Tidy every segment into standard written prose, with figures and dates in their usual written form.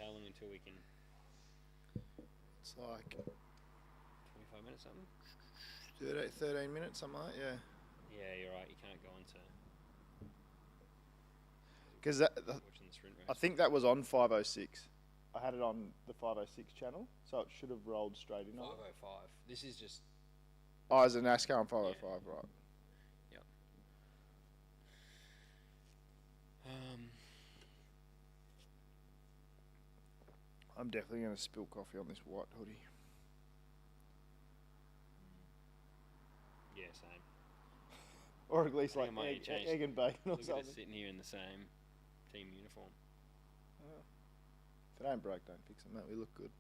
how long until we can? It's like 25 minutes, something. 13 minutes, something like that. Yeah. Yeah, you're right. You can't go on to. Because Watching the sprint race. I think that was on 506. I had it on the 506 channel, so it should have rolled straight in. 505. This is just. Oh, is it NASCAR on 505, right? Yep. I'm definitely going to spill coffee on this white hoodie. Yeah, same. Or at least like egg and bacon or Look something. at us sitting here in the same team uniform. Oh. If it ain't broke, don't fix it, mate. We look good.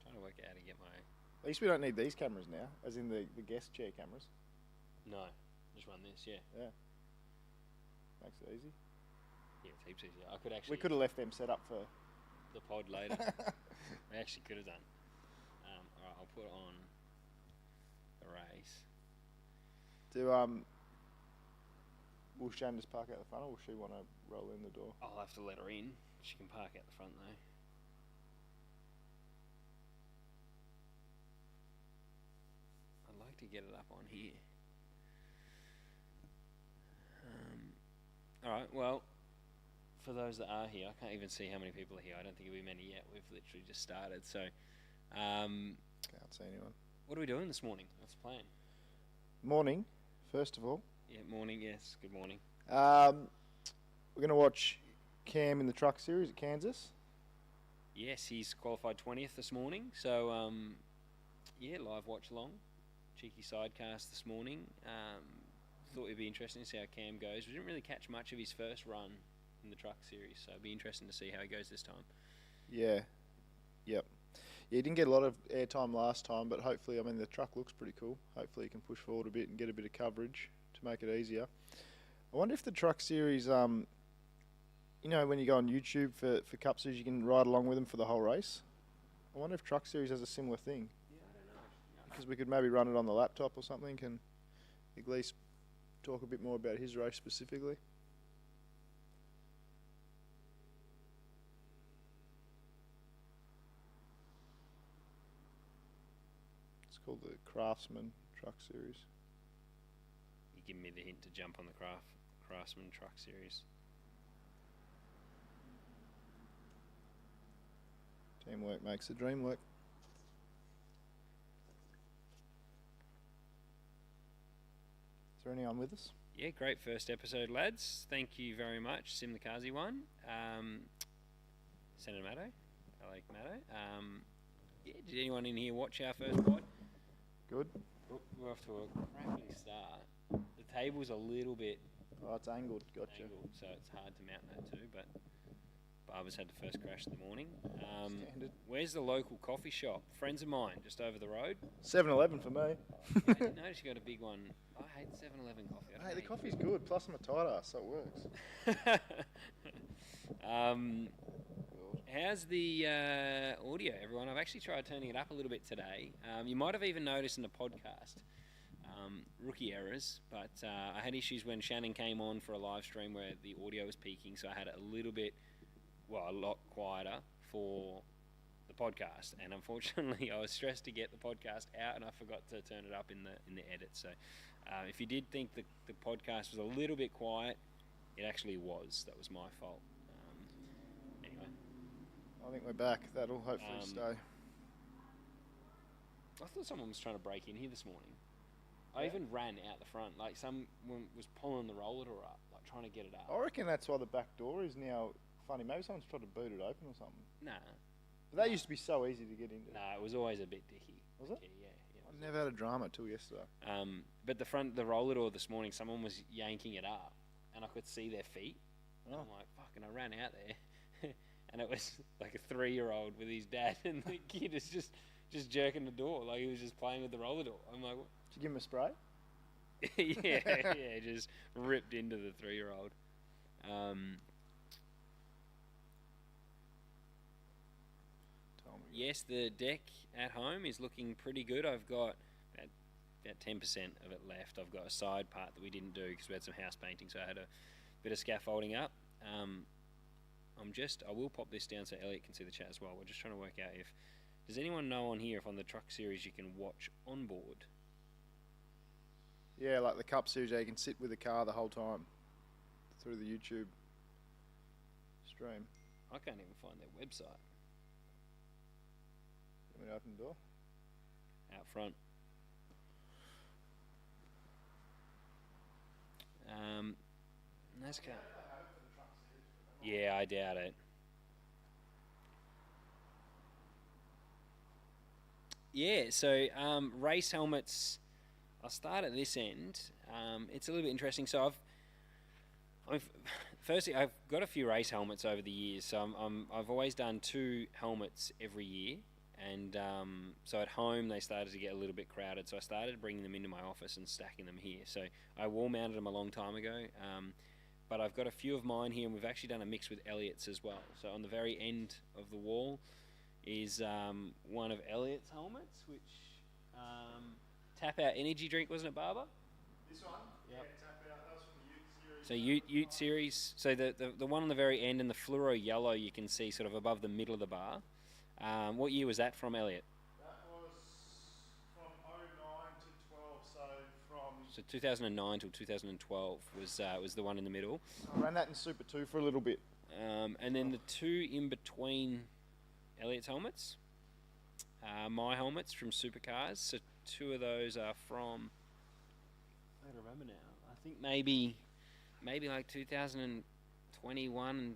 Trying to work out how to get my. At least we don't need these cameras now, as in the guest chair cameras. No, just run this. Yeah. Yeah. Makes it easy. Yeah, it's heaps easier. I could actually. We could have left them set up for the pod later. We actually could have done. All right, I'll put on the race. Will Shane just park out the front, or will she want to roll in the door? I'll have to let her in. She can park out the front though. I'd like to get it up on here. All right, well, for those that are here, I can't even see how many people are here. I don't think it'll be many yet. We've literally just started. So, can't see anyone. What are we doing this morning? What's the plan? Morning, first of all. Yeah, morning. Yes, good morning. We're going to watch Cam in the Truck Series at Kansas. Yes, he's qualified 20th this morning. So, yeah, live watch along. Cheeky sidecast this morning. Thought it'd be interesting to see how Cam goes. We didn't really catch much of his first run in the Truck Series, so it'd be interesting to see how he goes this time. Yeah. Yep. Yeah, he didn't get a lot of airtime last time, but hopefully, I mean, the truck looks pretty cool. Hopefully he can push forward a bit and get a bit of coverage to make it easier. I wonder if the Truck Series, you know, when you go on YouTube for Cup Series, you can ride along with them for the whole race. I wonder if Truck Series has a similar thing. Yeah, I don't know. Because we could maybe run it on the laptop or something and at least talk a bit more about his race specifically. It's called the Craftsman Truck Series. You give me the hint to jump on the Craftsman Truck Series. Teamwork makes the dream work. Is there anyone with us? Yeah, great first episode, lads. Thank you very much. Sim the Kazi one. Senator Maddo. I like Maddo. Yeah, did anyone in here watch our first pod? Good. We're off to a crappy start. The table's a little bit Oh, it's angled. Gotcha. angled, so it's hard to mount that too, but Barber's had the first crash in the morning. Standard. Where's the local coffee shop? Friends of mine, just over the road. 7-Eleven for me. Yeah, I didn't notice you got a big one. I hate 7-Eleven coffee. I don't Hey, the hate coffee's good. Plus, I'm a tight ass, so it works. How's the audio, everyone? I've actually tried turning it up a little bit today. You might have even noticed in the podcast rookie errors, but I had issues when Shannon came on for a live stream where the audio was peaking, so I had it a lot quieter for the podcast, and unfortunately I was stressed to get the podcast out and I forgot to turn it up in the edit. So if you did think the podcast was a little bit quiet, it actually was. That was my fault. Anyway, I think we're back. That'll hopefully stay. I thought someone was trying to break in here this morning. I even ran out the front, like someone was pulling the roller door up, like trying to get it up. I reckon that's why the back door is now funny. Maybe someone's tried to boot it open or something. Nah. But that used to be so easy to get into. Nah, it was always a bit dicky. Was it? Yeah. I never had a drama till yesterday. But the roller door this morning, someone was yanking it up, and I could see their feet. And I'm like, fuck, and I ran out there. And it was like a 3-year-old with his dad, and the kid is just jerking the door, like he was just playing with the roller door. I'm like, what? Did you give him a spray? yeah, just ripped into the 3-year-old. yes, the deck at home is looking pretty good. I've got about 10% of it left. I've got a side part that we didn't do because we had some house painting, so I had a bit of scaffolding up. I will pop this down so Elliot can see the chat as well. We're just trying to work out if, does anyone know on here if on the truck series you can watch on board? Yeah, like the Cup Series, you can sit with the car the whole time through the YouTube stream. I can't even find their website. Let me open the door. Out front. NASCAR. Yeah, I doubt it. Yeah, so race helmets. I'll start at this end. It's a little bit interesting. So firstly, I've got a few race helmets over the years. So I've always done 2 helmets every year, and so at home they started to get a little bit crowded. So I started bringing them into my office and stacking them here. So I wall mounted them a long time ago, but I've got a few of mine here, and we've actually done a mix with Elliot's as well. So on the very end of the wall is one of Elliot's helmets, which Tap Out energy drink, wasn't it, Barber? This one? Yep. Yeah, Tap Out. That was from the Ute series. So Ute series. So the one on the very end and the fluoro yellow you can see sort of above the middle of the bar. What year was that from, Elliot? That was from 09 to 12, So 2009 till 2012 was the one in the middle. I ran that in Super 2 for a little bit. And then the 2 in between Elliot's helmets, my helmets from Supercars. So 2 of those are from, I don't remember now. I think maybe like 2021 and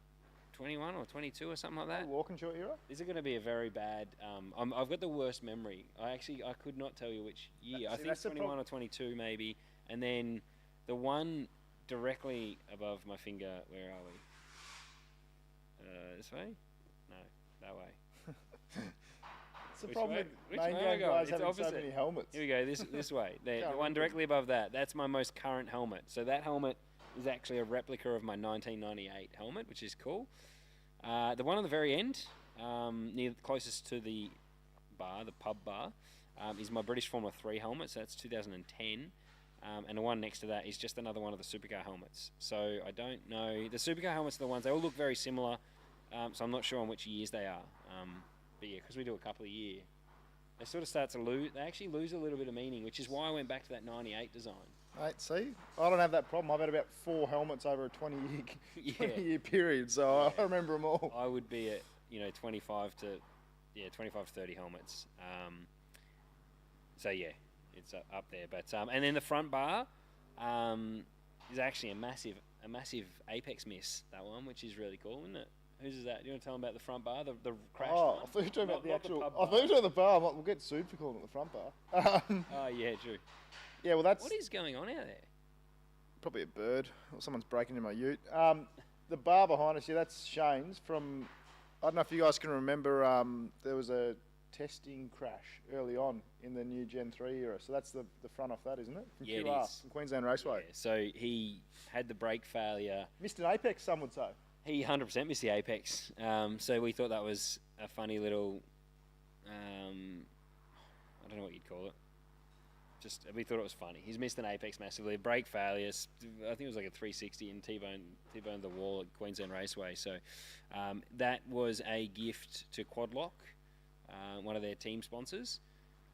21 or 22 or something like that. Walkinshaw era? These are going to be a very bad. I've got the worst memory. I could not tell you which year. I think 21 or 22 maybe. And then the one directly above my finger. Where are we? This way? No, that way. It's the Which problem way? with Which main way game I go? guys It's having opposite. so many helmets. Here we go. This way. The Can't one remember. directly above that. That's my most current helmet. So that helmet is actually a replica of my 1998 helmet, which is cool. The one on the very end, near closest to the bar, the pub bar, is my British Formula 3 helmet. So that's 2010. And the one next to that is just another one of the Supercar helmets. So I don't know. The Supercar helmets are the ones, they all look very similar. So I'm not sure on which years they are. But yeah, because we do a couple a year, they sort of start to lose. They actually lose a little bit of meaning, which is why I went back to that 98 design. Mate, see, I don't have that problem. I've had about 4 helmets over a 20-year period, so I remember them all. I would be at 25 to 30 helmets. So yeah, it's up there. But and then the front bar is actually a massive apex miss. That one, which is really cool, isn't it? Whose is that? Do you want to tell them about the front bar, the crash? Oh, one? I thought you were talking about the actual. pub I thought you were talking about the bar. I'm like, we'll get sued for calling it the front bar. Oh yeah, true. Yeah, well that's What is going on out there? probably a bird or someone's breaking into my ute. The bar behind us, yeah, that's Shane's from. I don't know if you guys can remember. There was a testing crash early on in the new Gen 3 era, so that's the front off that, isn't it? From Yeah, it QR, is. from Queensland Raceway. Yeah, so he had the brake failure. Missed an apex, some would say. He 100% missed the apex. So we thought that was a funny little. I don't know what you'd call it. Just we thought it was funny. He's missed an apex massively. Brake failures. I think it was like a 360 and T-boned the wall at Queensland Raceway. So that was a gift to Quadlock, one of their team sponsors,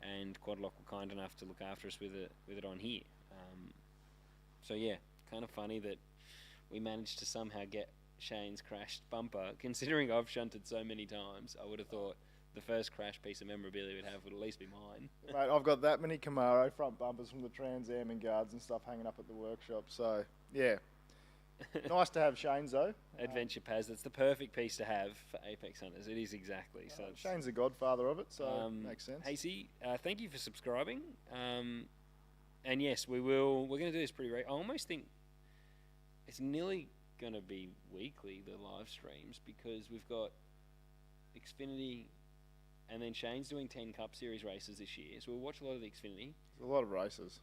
and Quadlock were kind enough to look after us with it on here. So yeah, kind of funny that we managed to somehow get Shane's crashed bumper. Considering I've shunted so many times, I would have thought the first crash piece of memorabilia we'd have would at least be mine. Mate, I've got that many Camaro front bumpers from the Trans Am and guards and stuff hanging up at the workshop. So yeah, nice to have Shane's though. Adventure Paz, that's the perfect piece to have for Apex Hunters. It is exactly. So it's, Shane's the godfather of it, so makes sense. Hasey, thank you for subscribing. And yes, we're going to do this pretty I almost think it's nearly going to be weekly, the live streams, because we've got Xfinity, and then Shane's doing 10 Cup Series races this year, so we'll watch a lot of the Xfinity. There's a lot of races.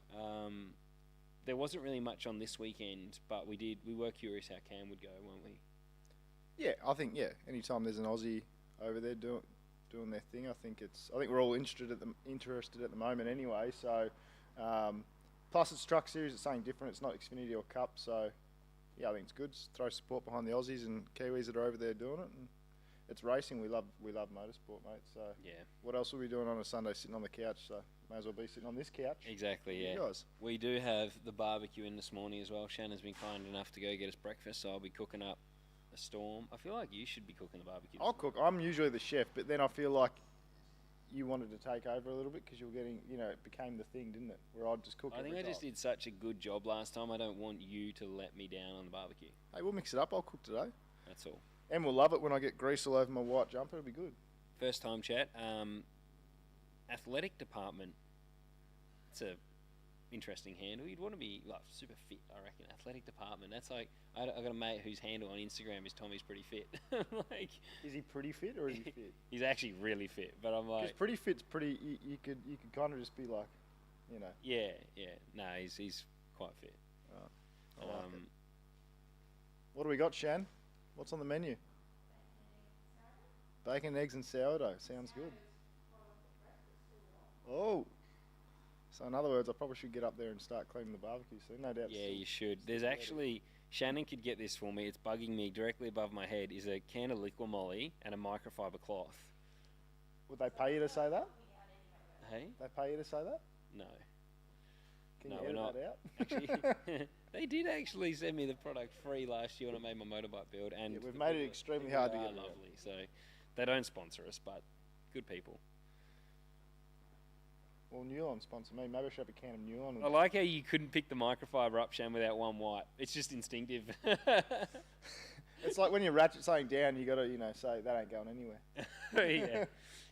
There wasn't really much on this weekend, but we were curious how Cam would go, weren't we? Yeah, I think anytime there's an Aussie over there doing their thing. I think we're all interested at the moment anyway. So, plus it's Truck Series. It's something different. It's not Xfinity or Cup. So, yeah, I think it's good. Just throw support behind the Aussies and Kiwis that are over there doing it. And it's racing. We love motorsport, mate. So, yeah. What else are we doing on a Sunday sitting on the couch? So, may as well be sitting on this couch. Exactly, yeah. You guys. We do have the barbecue in this morning as well. Shannon's been kind enough to go get us breakfast, so I'll be cooking up a storm. I feel like you should be cooking the barbecue. I'll cook. I'm usually the chef, but then I feel like you wanted to take over a little bit because you were getting, it became the thing, didn't it? Where I'd just cook. I think I just did such a good job last time. I don't want you to let me down on the barbecue. Hey, we'll mix it up. I'll cook today. That's all. And we'll love it when I get grease all over my white jumper. It'll be good. First time chat. Athletic department. It's a interesting handle. You'd want to be like super fit, I reckon. Athletic department. That's like I got a mate whose handle on Instagram is Tommy's pretty fit. Like, is he pretty fit or is he fit? He's actually really fit, but I'm like, 'cause pretty fit's pretty. You could kind of just be like, Yeah. No, he's quite fit. I like it. What do we got, Shan? What's on the menu? Bacon, eggs, and sourdough. Sounds good. Oh. So in other words, I probably should get up there and start cleaning the barbecue soon. No doubt. Yeah, you should. There's actually, Shannon could get this for me. It's bugging me directly above my head. Is a can of liquid moly and a microfiber cloth. Would they pay you to say that? Hey? They pay you to say that? No. Can No, you we're edit not. that out? Actually, they did actually send me the product free last year when I made my motorbike build, and Yeah, we've made it extremely hard to get rid of. lovely. So they don't sponsor us, but good people. Well, Newlon sponsor me. Maybe I should have a can of Newlon. I like how you couldn't pick the microfiber up, Shan, without one wipe. It's just instinctive. It's like when you ratchet something down, you got to, say that ain't going anywhere. Yeah.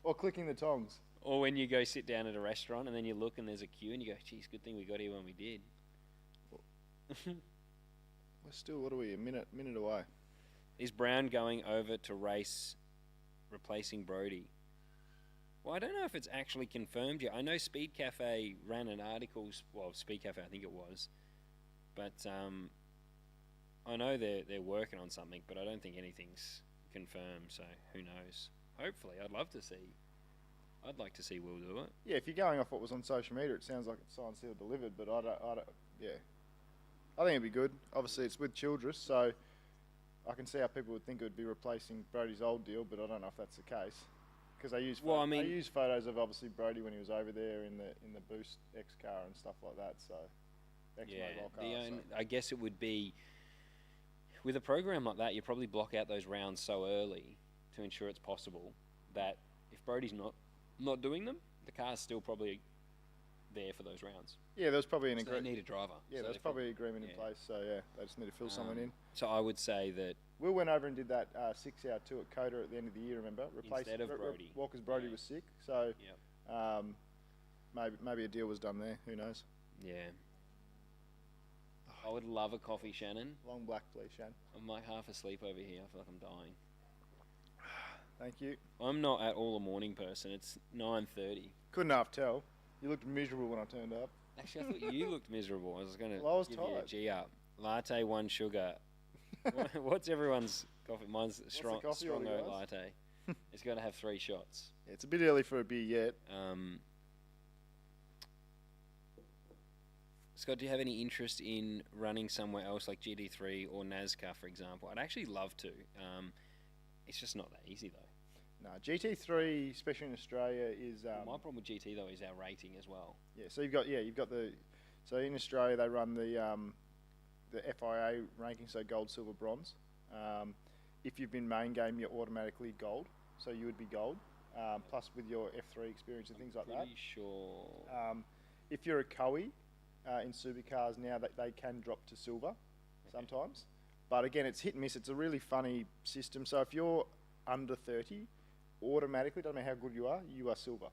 Or clicking the tongs. Or when you go sit down at a restaurant and then you look and there's a queue and you go, geez, good thing we got here when we did. We're still, what are we, a minute away? Is Brown going over to race replacing Brody? Well, I don't know if it's actually confirmed yet. I know Speed Cafe ran an article, Speed Cafe I think it was, but I know they're working on something, but I don't think anything's confirmed, so who knows. Hopefully, I'd like to see Will do it. Yeah, if you're going off what was on social media, it sounds like it's signed, sealed, delivered, but I don't, yeah. I think it'd be good. Obviously, it's with Childress, so I can see how people would think it would be replacing Brody's old deal, but I don't know if that's the case. Because they use photos of obviously Brody when he was over there in the Boost X car and stuff like that. So mobile car. I guess it would be with a program like that. You probably block out those rounds so early to ensure it's possible that if Brody's not doing them, the car's still probably there for those rounds. Yeah, there's probably an agreement. They need a driver. Yeah, there's probably an agreement in place. So yeah, they just need to fill someone in. So I would say that Will went over and did that 6-hour tour at Coda at the end of the year. Remember, instead of Brody. Walker's Brody was sick, so maybe a deal was done there. Who knows? Yeah. I would love a coffee, Shannon. Long black, please, Shan. I'm like half asleep over here. I feel like I'm dying. Thank you. I'm not at all a morning person. It's 9:30. Couldn't half tell. You looked miserable when I turned up. Actually, I thought you looked miserable. I was going to give tired. you a G up. Latte, 1 sugar. What's everyone's coffee? Mine's strong oat latte. It's got to have 3 shots. Yeah, it's a bit early for a beer yet. Scott, do you have any interest in running somewhere else like GT3 or NASCAR, for example? I'd actually love to. It's just not that easy, though. No, GT3, especially in Australia, is... my problem with GT, though, is our rating as well. Yeah, so you've got the... So in Australia, they run the FIA ranking, so gold, silver, bronze. If you've been main game, you're automatically gold, so you would be gold. Plus with your F3 experience and things like that. Pretty sure. If you're a Cowie in supercars now, they can drop to silver sometimes. But again, it's hit and miss. It's a really funny system. So if you're under 30, automatically, doesn't matter how good you are silver.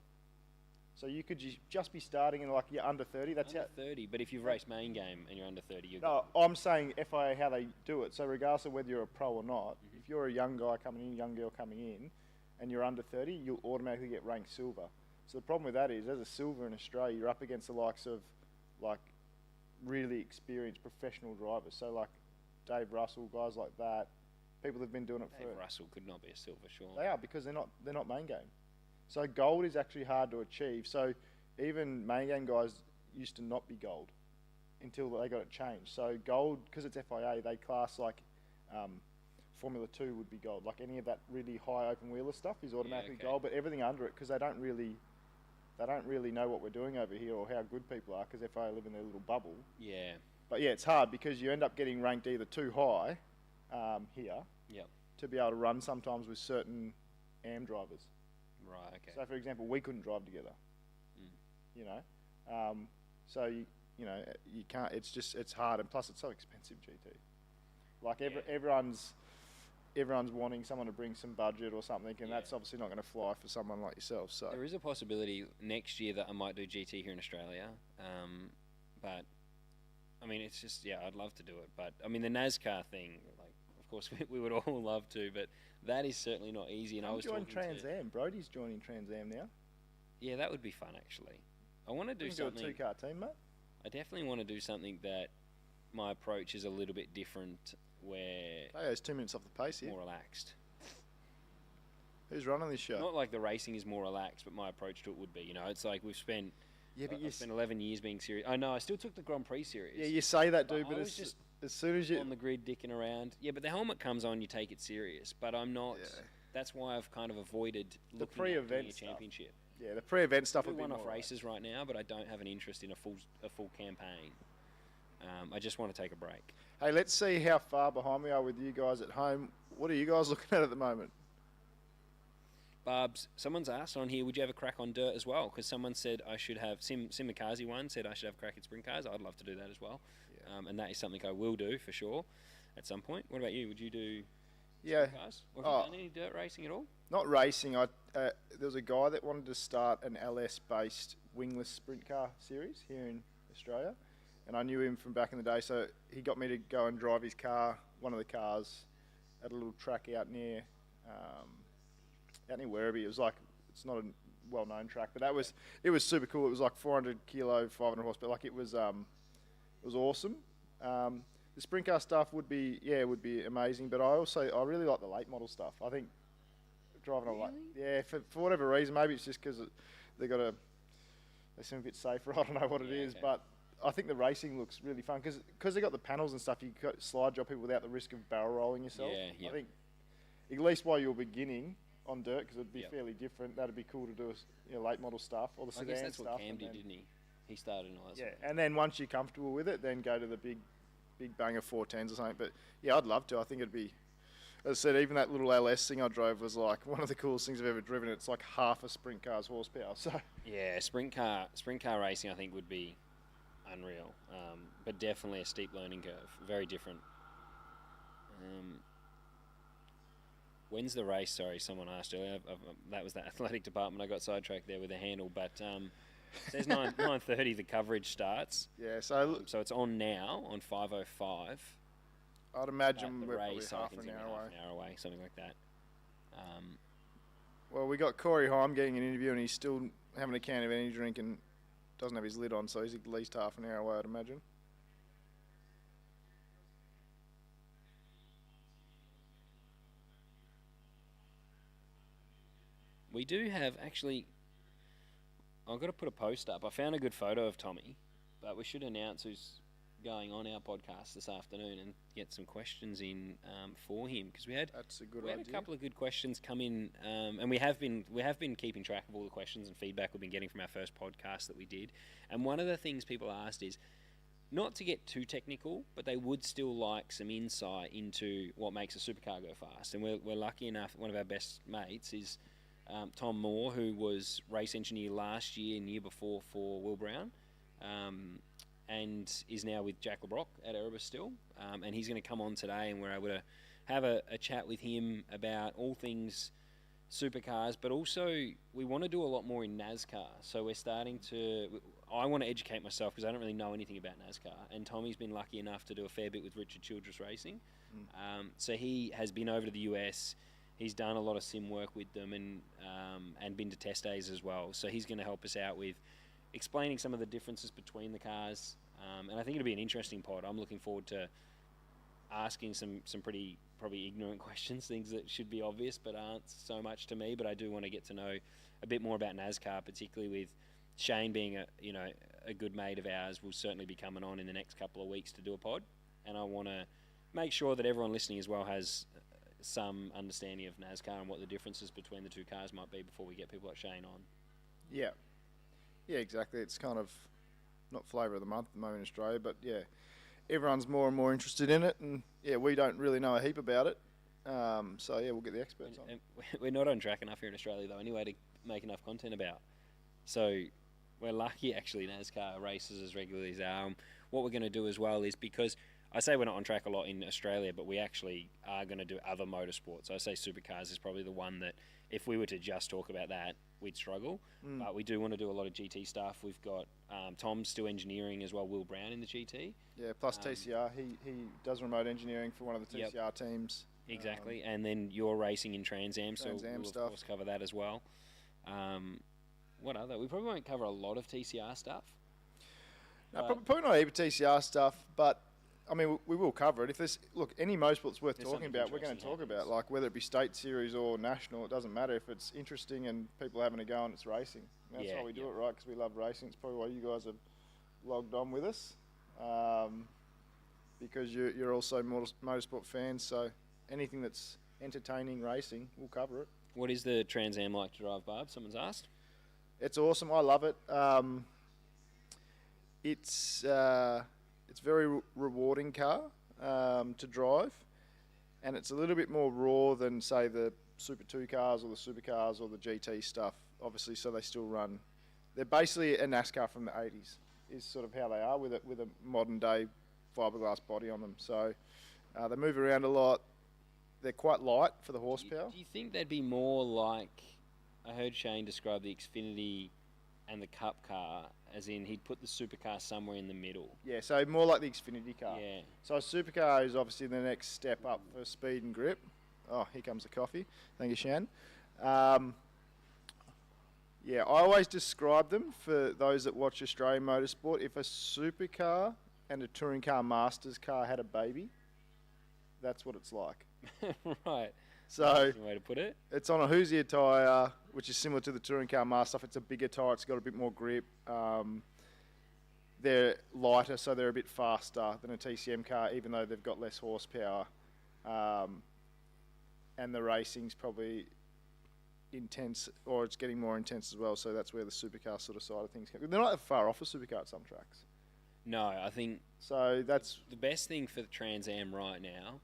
So you could just be starting in you're under 30. That's under 30, but if you've raced main game and you're under 30, you're No, I'm saying FIA how they do it. So regardless of whether you're a pro or not, if you're a young guy coming in, young girl coming in, and you're under 30, you'll automatically get ranked silver. So the problem with that is, as a silver in Australia, you're up against the likes of really experienced professional drivers. So like Dave Russell, guys like that, people have been doing it for. Dave Russell could not be a silver, sure. They are, because they're not main game. So gold is actually hard to achieve. So even main game guys used to not be gold until they got it changed. So gold, because it's FIA, they class like Formula 2 would be gold. Like any of that really high open wheeler stuff is automatically gold, but everything under it, because they don't really know what we're doing over here or how good people are, because FIA live in their little bubble. Yeah. But yeah, it's hard because you end up getting ranked either too high here to be able to run sometimes with certain AM drivers. Right, okay. So for example, we couldn't drive together. You know, so you know you can't. It's hard, and plus it's so expensive. GT, like everyone's wanting someone to bring some budget or something, and that's obviously not going to fly for someone like yourself. So there is a possibility next year that I might do GT here in Australia, but I mean it's just I'd love to do it, but I mean the NASCAR thing, like of course we would all love to, but that is certainly not easy. And I was join Trans Am. Brody's joining Trans Am now. Yeah, that would be fun actually. I want to do something. Do a two-car team, mate. I definitely want to do something that my approach is a little bit different, where Tayo's 2 minutes off the pace here. More relaxed. Who's running this show? Not like the racing is more relaxed, but my approach to it would be. You know, it's like we've spent. Yeah, but I've spent 11 years being serious. I know. I still took the Grand Prix series. Yeah, you say that, dude, but as soon as you on the grid dicking around. Yeah, but the helmet comes on, you take it serious. But I'm not. Yeah. That's why I've kind of avoided the pre-event championship. Yeah, the pre-event stuff would be one-off races right now, but I don't have an interest in a full campaign. I just want to take a break. Hey, let's see how far behind we are with you guys at home. What are you guys looking at the moment? Barbs, someone's asked on here, would you have a crack on dirt as well? Because someone said I should have, Sim Mikazi one said I should have a crack at sprint cars. I'd love to do that as well. Yeah. And that is something I will do for sure at some point. What about you? Would you do sprint cars? Or have you done any dirt racing at all? Not racing. There was a guy that wanted to start an LS-based wingless sprint car series here in Australia, and I knew him from back in the day, so he got me to go and drive his car, one of the cars, at a little track out near Werribee. It was like, it's not a well-known track, but it was super cool. It was like 400 kilo, 500 horsepower. Like it was awesome. The sprint car stuff would be amazing, but I really like the late model stuff. I think driving for whatever reason, maybe it's just because they seem a bit safer. I don't know what it is, but I think the racing looks really fun because they got the panels and stuff. You can slide job people without the risk of barrel rolling yourself. I think at least while you're beginning on dirt, because it'd be fairly different. That'd be cool to do late model stuff or the sedan stuff. I guess that's what Cam did, didn't he? He started in all that. Yeah, and then once you're comfortable with it, then go to the big banger 410s or something. But yeah, I'd love to. I think it'd be. As I said, even that little LS thing I drove was like one of the coolest things I've ever driven. It's like half a sprint car's horsepower. So yeah, sprint car racing I think would be unreal, but definitely a steep learning curve. Very different. When's the race? Sorry, someone asked earlier. That was the athletic department. I got sidetracked there with the handle, but it says 9:30 the coverage starts. Yeah, so it's on now on 5:05. I'd imagine the we're race, probably half an hour away, something like that. Well, we got Corey Heim getting an interview, and he's still having a can of energy drink and doesn't have his lid on, so he's at least half an hour away, I'd imagine. We do have, actually, I've got to put a post up. I found a good photo of Tommy, but we should announce who's going on our podcast this afternoon and get some questions in for him, because we had a couple of good questions come in, and we have been keeping track of all the questions and feedback we've been getting from our first podcast that we did. And one of the things people asked is not to get too technical, but they would still like some insight into what makes a supercar go fast. And we're lucky enough, one of our best mates is Tom Moore, who was race engineer last year and year before for Will Brown, and is now with Jack LeBrock at Erebus still. And he's going to come on today, and we're able to have a chat with him about all things supercars, but also we want to do a lot more in NASCAR. So I want to educate myself because I don't really know anything about NASCAR. And Tommy's been lucky enough to do a fair bit with Richard Childress Racing. So he has been over to the US. He's done a lot of sim work with them and been to test days as well. So he's going to help us out with explaining some of the differences between the cars. And I think it'll be an interesting pod. I'm looking forward to asking some pretty probably ignorant questions, things that should be obvious but aren't so much to me. But I do want to get to know a bit more about NASCAR, particularly with Shane being a good mate of ours. Will certainly be coming on in the next couple of weeks to do a pod, and I want to make sure that everyone listening as well has some understanding of NASCAR and what the differences between the two cars might be before we get people like Shane on. Yeah, exactly. It's kind of not flavour of the month at the moment in Australia, but yeah, everyone's more and more interested in it, and yeah, we don't really know a heap about it. So yeah, we'll get the experts on. And we're not on track enough here in Australia though, anyway, to make enough content about. So we're lucky actually NASCAR races as regularly as are. What we're going to do as well is, because I say we're not on track a lot in Australia, but we actually are going to do other motorsports. I say supercars is probably the one that if we were to just talk about that, we'd struggle. But we do want to do a lot of GT stuff. We've got Tom's still engineering as well, Will Brown in the GT. Yeah, plus TCR. He does remote engineering for one of the TCR teams. Exactly, and then you're racing in Trans Am, so we'll stuff. of course cover that as well. What other? We probably won't cover a lot of TCR stuff. No, probably not a heap of TCR stuff, but I mean, we will cover it. If there's any motorsport's worth talking about, we're going to talk about. Like whether it be state series or national, it doesn't matter. If it's interesting and people are having a go and it's racing, and that's why we do it, right? Because we love racing. It's probably why you guys have logged on with us, because you're also motorsport fans. So anything that's entertaining racing, we'll cover it. What is the Trans Am like to drive, Barb? Someone's asked. It's awesome. I love it. It's a very rewarding car to drive, and it's a little bit more raw than, say, the Super 2 cars or the supercars or the GT stuff, obviously, so they still run. They're basically a NASCAR from the 80s, is sort of how they are, with a modern-day fiberglass body on them. So they move around a lot. They're quite light for the horsepower. Do you think they'd be more like, I heard Shane describe the Xfinity and the Cup car, as in he'd put the supercar somewhere in the middle. Yeah, so more like the Xfinity car. Yeah. So a supercar is obviously the next step up for speed and grip. Oh, here comes the coffee. Thank you, Shan. Yeah, I always describe them, for those that watch Australian motorsport, if a supercar and a touring car masters car had a baby, that's what it's like. Right. So that's the way to put it. It's on a Hoosier tyre, which is similar to the touring car master stuff. It's a bigger tyre. It's got a bit more grip. They're lighter, so they're a bit faster than a TCM car, even though they've got less horsepower. And the racing's probably intense, or it's getting more intense as well. So that's where the supercar sort of side of things come. They're not that far off a supercar at some tracks. No, I think so. That's the best thing for the Trans Am right now,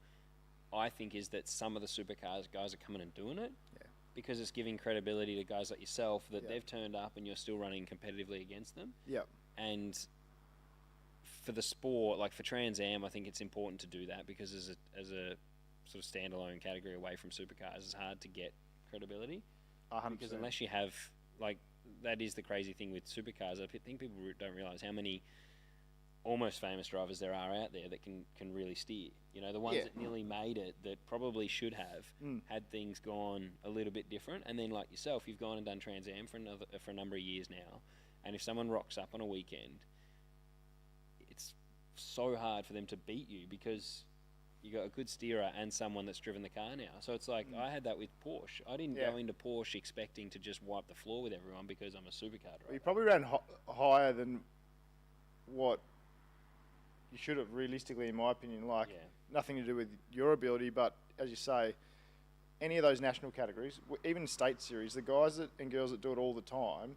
I think, is that some of the supercars guys are coming and doing it. Yeah. Because it's giving credibility to guys like yourself that they've turned up and you're still running competitively against them. Yeah. And for the sport, like for Trans Am, I think it's important to do that, because as a sort of standalone category away from supercars, it's hard to get credibility. 100%. Because unless you have, like, that is the crazy thing with supercars. I think people don't realise how many almost famous drivers there are out there that can really steer. You know, the ones that nearly made it, that probably should have had things gone a little bit different. And then, like yourself, you've gone and done Trans Am for a number of years now. And if someone rocks up on a weekend, it's so hard for them to beat you, because you got a good steerer and someone that's driven the car now. So it's like, I had that with Porsche. I didn't go into Porsche expecting to just wipe the floor with everyone because I'm a supercar driver. You probably ran higher than what you should have, realistically, in my opinion. Like, nothing to do with your ability, but as you say, any of those national categories, even state series, the guys and girls that do it all the time,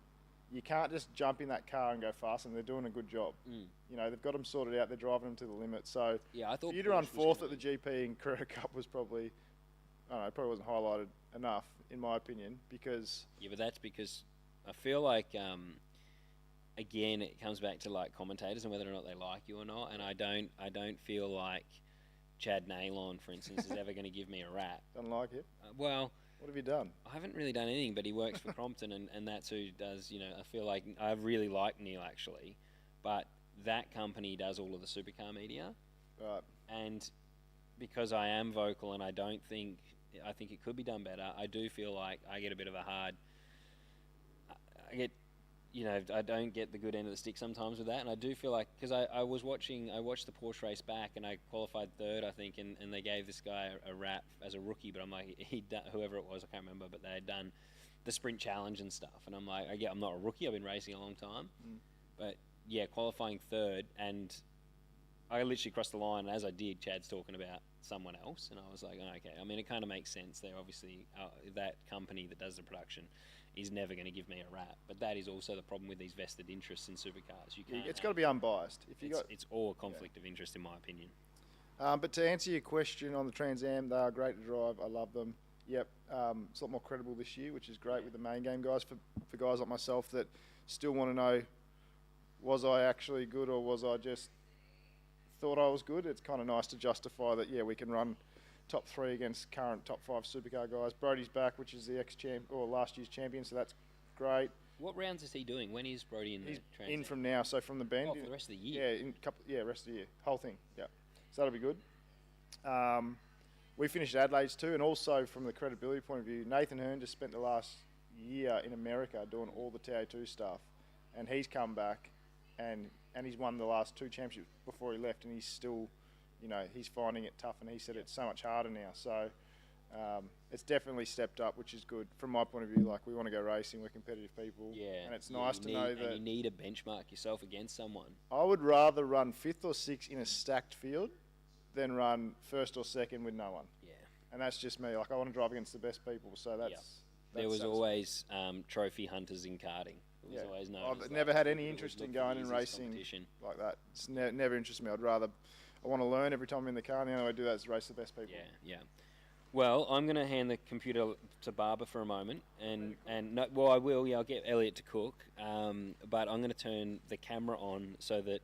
you can't just jump in that car and go fast, and they're doing a good job. You know, they've got them sorted out. They're driving them to the limit. So I thought for you to run fourth at the GP in Carrera Cup was probably, I don't know, probably wasn't highlighted enough, in my opinion, because... Yeah, but that's because I feel like, again, it comes back to like commentators and whether or not they like you or not. And I don't feel like Chad Naylon, for instance, is ever going to give me a rap. Don't like it? Well... What have you done? I haven't really done anything, but he works for Crompton, and that's who does, you know, I feel like I really like Neil, actually. But that company does all of the supercar media. Right. And because I am vocal and I think it could be done better, I do feel like I get a bit of a hard... I get I don't get the good end of the stick sometimes with that, and I do feel like because I watched the Porsche race back, and I qualified third, I think, and they gave this guy a rap as a rookie, but I'm like, whoever it was, I can't remember, but they had done the sprint challenge and stuff, and I'm like, I'm not a rookie, I've been racing a long time, but yeah, qualifying third, and I literally crossed the line, and as I did, Chad's talking about someone else, and I was like, oh, okay. I mean, it kind of makes sense. They're obviously that company that does the production is never going to give me a rap, but that is also the problem with these vested interests in supercars. You can't. It's got to be unbiased. It's all a conflict of interest, in my opinion. But to answer your question on the Trans Am, they are great to drive. I love them. Yep, it's a lot more credible this year, which is great with the main game guys. For guys like myself that still want to know, was I actually good or was I just thought I was good? It's kind of nice to justify that, yeah, we can run top 3 against current top 5 supercar guys. Brody's back, which is the last year's champion, so that's great. What rounds is he doing? When is Brody in He's the Trans Am? in from now, so from the bend. Oh, for the rest of the year? Yeah, rest of the year. Whole thing, yeah. So that'll be good. We finished Adelaide's too, and also from the credibility point of view, Nathan Hearn just spent the last year in America doing all the TA2 stuff, and he's come back, and he's won the last 2 championships before he left, and he's still, he's finding it tough, and he said it's so much harder now. So it's definitely stepped up, which is good from my point of view. Like, we want to go racing, we're competitive people, and it's nice to know that. And you need to benchmark yourself against someone. I would rather run 5th or 6th in a stacked field than run 1st or 2nd with no one. Yeah. And that's just me. Like, I want to drive against the best people, so that's there was always trophy hunters in karting. There was always I've never had any interest in going and racing like that. It's never interested me. I want to learn every time I'm in the car, and the only way to do that is race the best people. Yeah. Well, I'm going to hand the computer to Barbara for a moment, and no, well, I will. Yeah, I'll get Elliot to cook, but I'm going to turn the camera on so that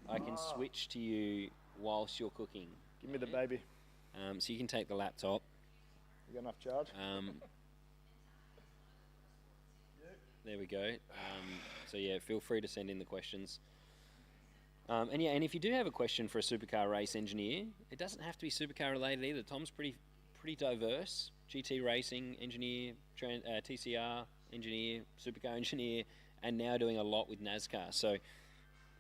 I can switch to you whilst you're cooking. Give me the baby. So you can take the laptop. You got enough charge? There we go. So yeah, feel free to send in the questions. And if you do have a question for a supercar race engineer, it doesn't have to be supercar related either. Tom's pretty diverse. GT racing engineer, TCR engineer, supercar engineer, and now doing a lot with NASCAR. So if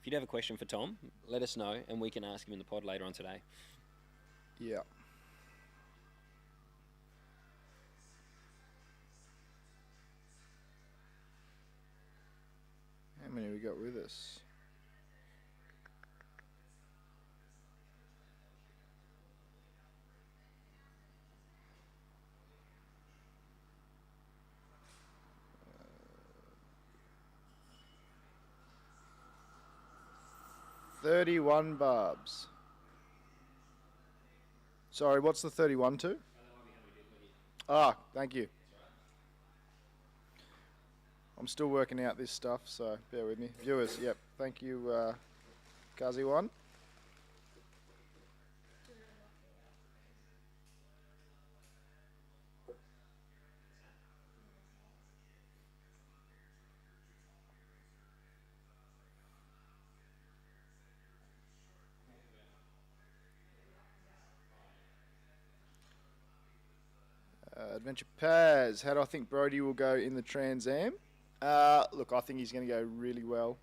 you'd have a question for Tom, let us know, and we can ask him in the pod later on today. Yeah. How many we got with us? Uh, 31 barbs. Sorry, what's the 31 to? Thank you. I'm still working out this stuff, so bear with me. Viewers, yep. Thank you, Kazi1. Adventure Paz, how do I think Brody will go in the Trans Am? Look, I think he's going to go really well.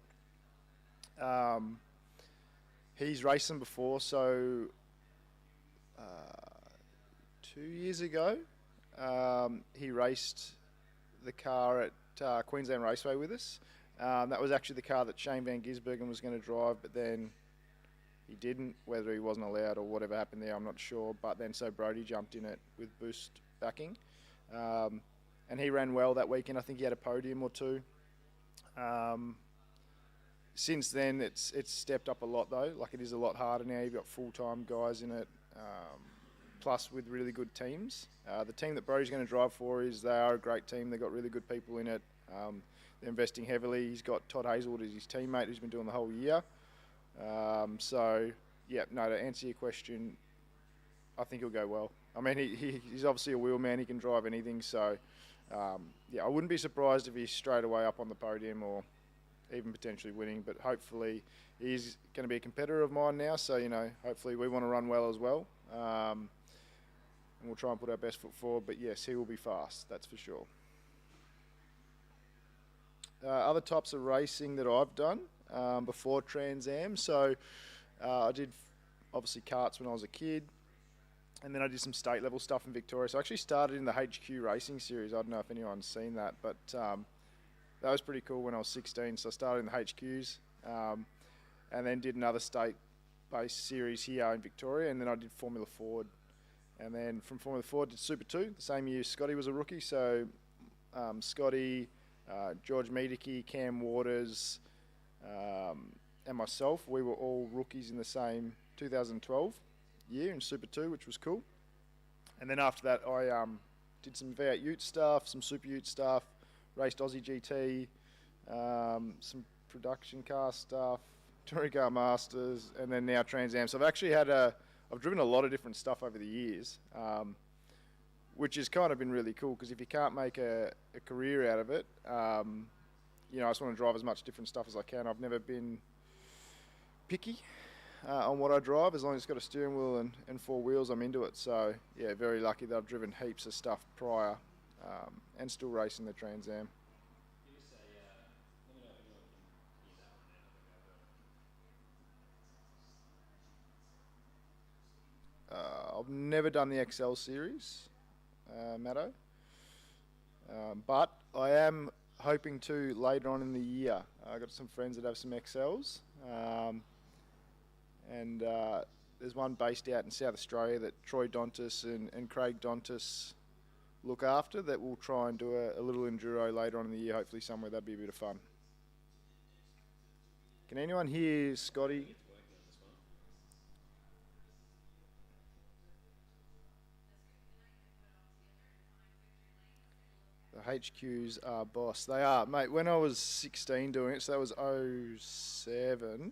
He's raced them before, so 2 years ago, he raced the car at Queensland Raceway with us. That was actually the car that Shane Van Gisbergen was going to drive, but then he didn't, whether he wasn't allowed or whatever happened there, I'm not sure. But then so Brody jumped in it with boost backing. And he ran well that weekend. I think he had a podium or 2. Since then, it's stepped up a lot though. Like, it is a lot harder now. You've got full-time guys in it, plus with really good teams. The team that Brody's going to drive for they are a great team. They've got really good people in it. They're investing heavily. He's got Todd Hazelwood as his teammate who's been doing the whole year. To answer your question, I think he'll go well. I mean, he's obviously a wheelman. He can drive anything. So, I wouldn't be surprised if he's straight away up on the podium or even potentially winning. But hopefully, he's going to be a competitor of mine now. So, hopefully we want to run well as well. And we'll try and put our best foot forward. But yes, he will be fast. That's for sure. other types of racing that I've done before Trans Am. So I did obviously karts when I was a kid, and then I did some state level stuff in Victoria. So I actually started in the HQ Racing Series. I don't know if anyone's seen that, but that was pretty cool when I was 16. So I started in the HQs, and then did another state-based series here in Victoria, and then I did Formula Ford. And then from Formula Ford did Super 2, the same year Scotty was a rookie. So Scotty, George Meadicke, Cam Waters, and myself, we were all rookies in the same 2012 year in Super 2, which was cool. And then after that, I did some V8 Ute stuff, some Super Ute stuff, raced Aussie GT, some production car stuff, Touring Car Masters, and then now Trans Am. So I've actually I've driven a lot of different stuff over the years, which has kind of been really cool, because if you can't make a career out of it, I just want to drive as much different stuff as I can. I've never been picky on what I drive. As long as it's got a steering wheel and four wheels, I'm into it. So yeah, very lucky that I've driven heaps of stuff prior, and still racing the Trans Am. I've never done the XL series, Matto, but I am hoping to later on in the year. I've got some friends that have some XLs, and there's one based out in South Australia that Troy Dontis and Craig Dontis look after, that will try and do a little enduro later on in the year, hopefully somewhere. That'd be a bit of fun. Can anyone hear Scotty? The HQs are boss. They are, mate. When I was 16 doing it, so that was 07,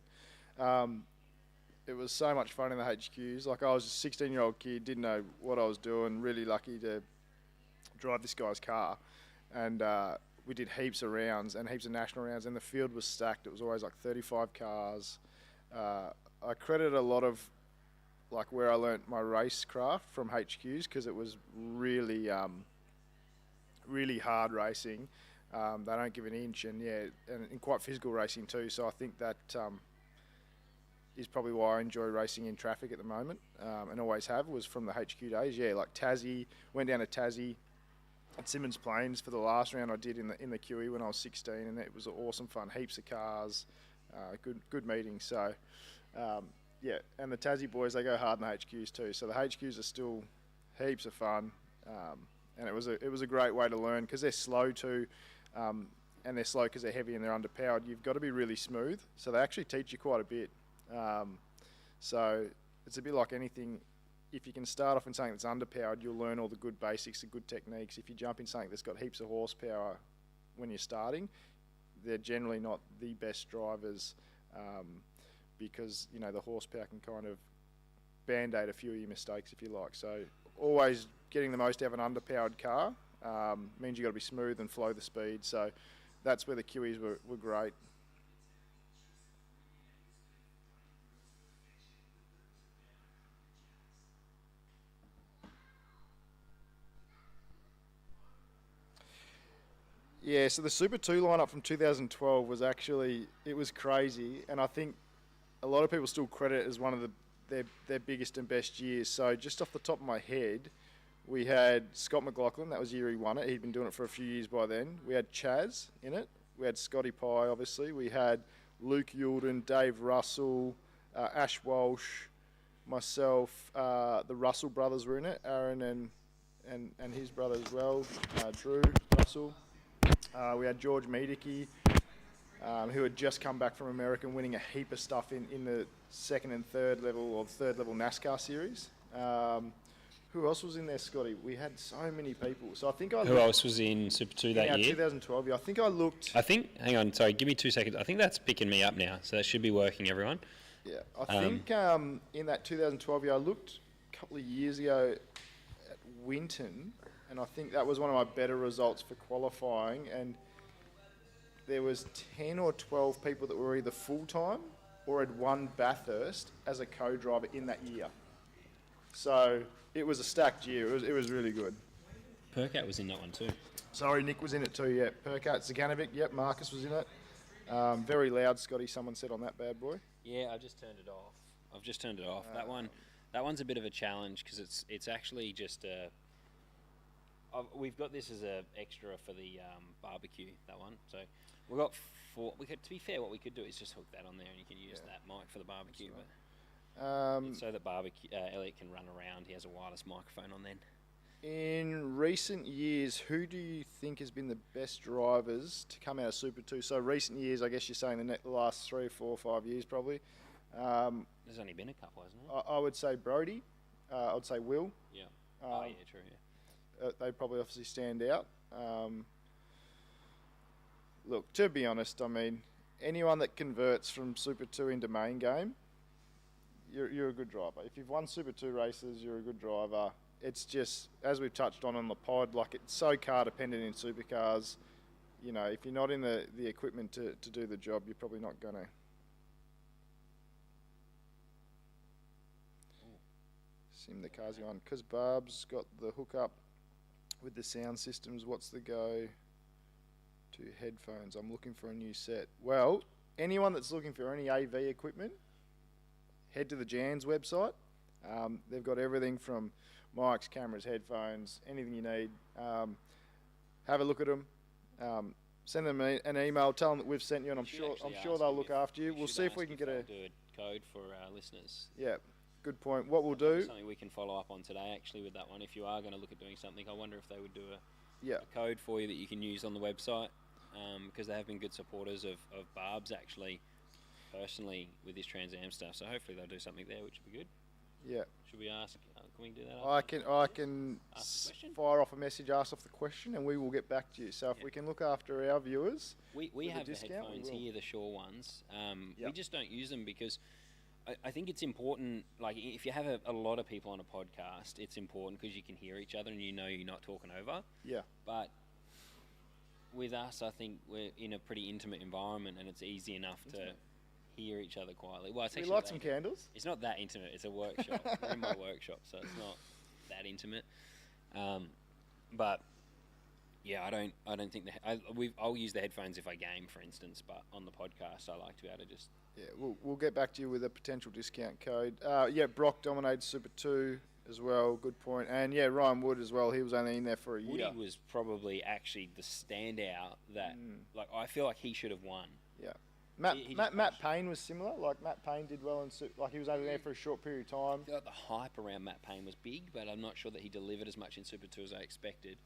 it was so much fun in the HQs. Like, I was a 16-year-old kid, didn't know what I was doing, really lucky to drive this guy's car. And we did heaps of rounds and heaps of national rounds, and the field was stacked. It was always like 35 cars. I credit a lot of like where I learnt my racecraft from HQs, because it was really really hard racing. They don't give an inch, and and quite physical racing too. So I think that is probably why I enjoy racing in traffic at the moment, and always have, was from the HQ days. Yeah, like Tassie, went down to Tassie at Simmons Plains for the last round I did in the QE when I was 16, and it was awesome fun. Heaps of cars, good meetings. So and the Tassie boys, they go hard in the HQs too. So the HQs are still heaps of fun. And it was a great way to learn, because they're slow too, and they're slow because they're heavy and they're underpowered. You've got to be really smooth, so they actually teach you quite a bit. So it's a bit like anything. If you can start off in something that's underpowered, you'll learn all the good basics, the good techniques. If you jump in something that's got heaps of horsepower when you're starting, they're generally not the best drivers, because the horsepower can kind of band-aid a few of your mistakes, if you like. So always getting the most out of an underpowered car means you've got to be smooth and flow the speed. So that's where the QEs were great. Yeah, so the Super 2 lineup from 2012 was actually, it was crazy, and I think a lot of people still credit it as one of their biggest and best years. So just off the top of my head, we had Scott McLaughlin. That was the year he won it. He'd been doing it for a few years by then. We had Chaz in it. We had Scotty Pye, obviously. We had Luke Youlden, Dave Russell, Ash Walsh, myself. The Russell brothers were in it. Aaron and his brother as well, Drew Russell. We had George Meadicke, who had just come back from America and winning a heap of stuff in the second and third level NASCAR series. Who else was in there, Scotty? We had so many people. So I think Who else was in Super 2 that year? 2012. Yeah, I think I looked. Hang on, sorry, give me 2 seconds. I think that's picking me up now, so that should be working, everyone. Yeah, I think in that 2012 year, I looked a couple of years ago at Winton, and I think that was one of my better results for qualifying. And there was 10 or 12 people that were either full-time or had won Bathurst as a co-driver in that year. So it was a stacked year. It was really good. Percat was in that one too. Sorry, Nick was in it too, yeah. Perkat Zaganovic, yep, Marcus was in it. Very loud, Scotty, someone said on that bad boy. Yeah, I just turned it off. That one's a bit of a challenge because it's actually just we've got this as a extra for the barbecue, that one. So we've got four. To be fair, what we could do is just hook that on there and you can use that mic for the barbecue. But so that Elliot can run around. He has a wireless microphone on then. In recent years, who do you think has been the best drivers to come out of Super 2? So recent years, I guess you're saying the last 3, 4, 5 years probably. There's only been a couple, hasn't there? I would say Brody. I would say Will. Yeah. Yeah, true, yeah. They probably obviously stand out. Look, to be honest, I mean, anyone that converts from Super 2 into main game, you're a good driver. If you've won Super 2 races, you're a good driver. It's just, as we've touched on the pod, like it's so car dependent in supercars. You know, if you're not in the equipment to do the job, you're probably not going to. Sim the car's going. Because Barb's got the hookup with the sound systems, what's the go to headphones? I'm looking for a new set. Well, anyone that's looking for any AV equipment, head to the Jan's website. They've got everything from mics, cameras, headphones, anything you need. Have a look at them. Send them an email. Tell them that we've sent you, and I'm sure they'll look after you. We'll see if we can get a do a code for our listeners. Yeah, good point. What we'll do. Something we can follow up on today, actually, with that one. If you are going to look at doing something, I wonder if they would do a code for you that you can use on the website, because they have been good supporters of Barb's actually, personally, with his Trans Am stuff. So hopefully they'll do something there, which would be good. Yeah. Should we ask? Can we do that? I can fire off a message, ask off the question, and we will get back to you. So if we can look after our viewers, we have the headphones here, the Shure ones. We just don't use them because I think it's important. Like if you have a lot of people on a podcast, it's important because you can hear each other and you know you're not talking over. Yeah. But with us, I think we're in a pretty intimate environment, and it's easy enough to hear each other quietly. Well, it's we light some candles. It's not that intimate. It's a workshop. We're in my workshop, so it's not that intimate. But yeah, I don't think I'll use the headphones if I game, for instance. But on the podcast, I like to be able to just. Yeah, we'll get back to you with a potential discount code. Brock dominated Super 2 as well. Good point. And yeah, Ryan Wood as well. He was only in there for a year. Woody was probably actually the standout that, like, I feel like he should have won. Yeah. Matt Payne was similar. Like Matt Payne did well he was only there for a short period of time. I feel like the hype around Matt Payne was big, but I'm not sure that he delivered as much in Super 2 as I expected.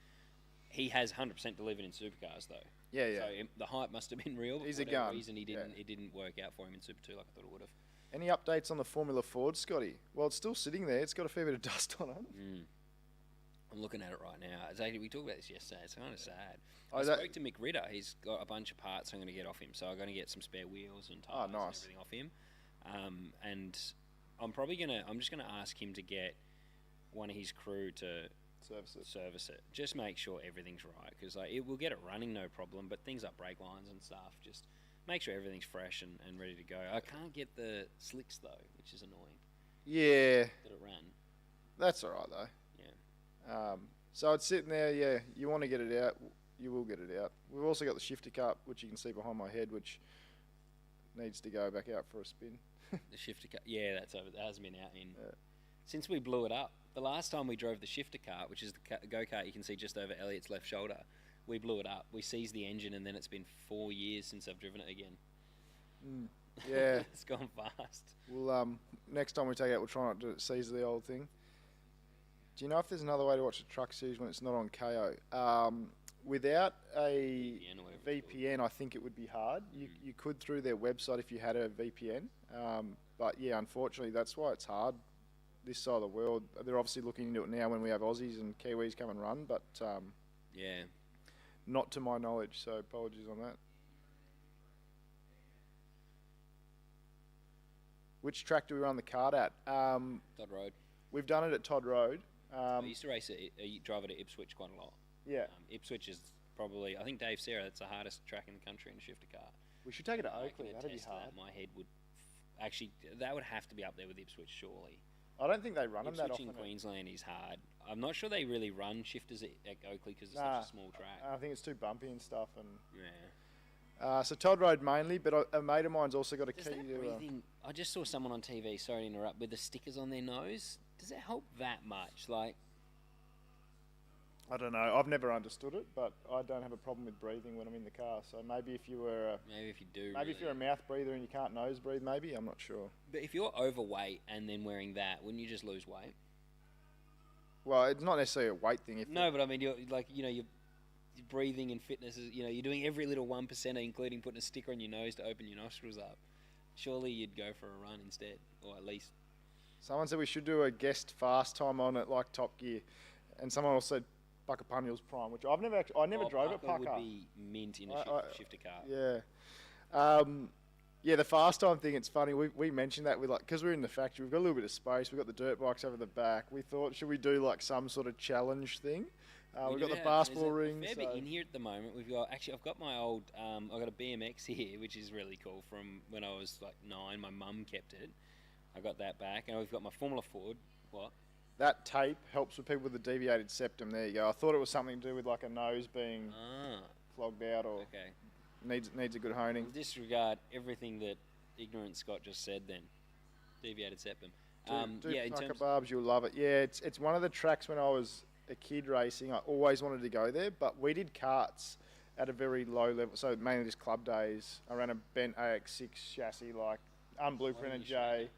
He has 100% delivered in supercars though. Yeah. So the hype must have been real. He's for a whatever gun. reason, it didn't work out for him in Super 2 like I thought it would have. Any updates on the Formula Ford, Scotty? Well, it's still sitting there. It's got a fair bit of dust on it. I'm looking at it right now. It's actually, we talked about this yesterday. It's kind of sad. I spoke to Mick Ritter. He's got a bunch of parts I'm going to get off him. So I'm going to get some spare wheels and tyres and everything off him. And I'm just going to ask him to get one of his crew to service it. Just make sure everything's right, because we'll get it running no problem. But things like brake lines and stuff, just make sure everything's fresh and ready to go. I can't get the slicks though, which is annoying. Yeah. That it ran. That's all right though. So it's sitting there, yeah, you want to get it out, you will get it out. We've also got the shifter cup, which you can see behind my head, which needs to go back out for a spin. The shifter cup, yeah, that hasn't been out since we blew it up. The last time we drove the shifter cart, which is the go-kart you can see just over Elliot's left shoulder, we blew it up. We seized the engine, and then it's been 4 years since I've driven it again. Yeah. It's gone fast. We'll, next time we take it out, we'll try not to seize the old thing. Do you know if there's another way to watch the truck series when it's not on KO? Without a VPN, I think it would be hard. You could through their website if you had a VPN. But yeah, unfortunately, that's why it's hard this side of the world. They're obviously looking into it now when we have Aussies and Kiwis come and run, but not to my knowledge, so apologies on that. Which track do we run the kart at? Todd Road. We've done it at Todd Road. I used to race it. I drive it at Ipswich quite a lot. Yeah. Ipswich is probably, I think Dave Serra, that's the hardest track in the country in a shifter car. We should take it to Oakley. That'd be hard. My head would actually, that would have to be up there with Ipswich, surely. I don't think they run them that Ipswich often. in Queensland is hard. I'm not sure they really run shifters at Oakley because it's such a small track. I think it's too bumpy and stuff. And Yeah. so Todd Road mainly, but a mate of mine's also got a Does key that to. breathing? I just saw someone on TV. Sorry to interrupt. With the stickers on their nose, does it help that much? Like, I don't know. I've never understood it, but I don't have a problem with breathing when I'm in the car. So maybe if you were, maybe if you do. maybe if you're a mouth breather and you can't nose breathe, maybe I'm not sure. But if you're overweight and then wearing that, wouldn't you just lose weight? Well, it's not necessarily a weight thing. No, but I mean, you're like, you're breathing and fitness is, you're doing every little 1%, including putting a sticker on your nose to open your nostrils up. Surely you'd go for a run instead, or at least. Someone said we should do a guest fast time on it like Top Gear, and someone else said Puckapunyal's Prime, which I've never actually. I never drove it. Pucka would be mint in a shifter car. Yeah. Yeah, the fast time thing, it's funny. We mentioned that with because we're in the factory, we've got a little bit of space. We've got the dirt bikes over the back. We thought, should we do like some sort of challenge thing? We've got the basketball ring. There's a fair bit in here at the moment. We've got I've got my old I've got a BMX here, which is really cool from when I was like 9. My mum kept it. I got that back, and we've got my Formula Ford. What? That tape helps with people with a deviated septum. There you go. I thought it was something to do with like a nose being clogged out or needs a good honing. We'll disregard everything that ignorant Scott just said then. Deviated septum. Do Barbs, you'll love it. Yeah, it's one of the tracks when I was a kid racing. I always wanted to go there, but we did karts at a very low level. So mainly just club days. I ran a bent AX6 chassis, like unblueprinted J.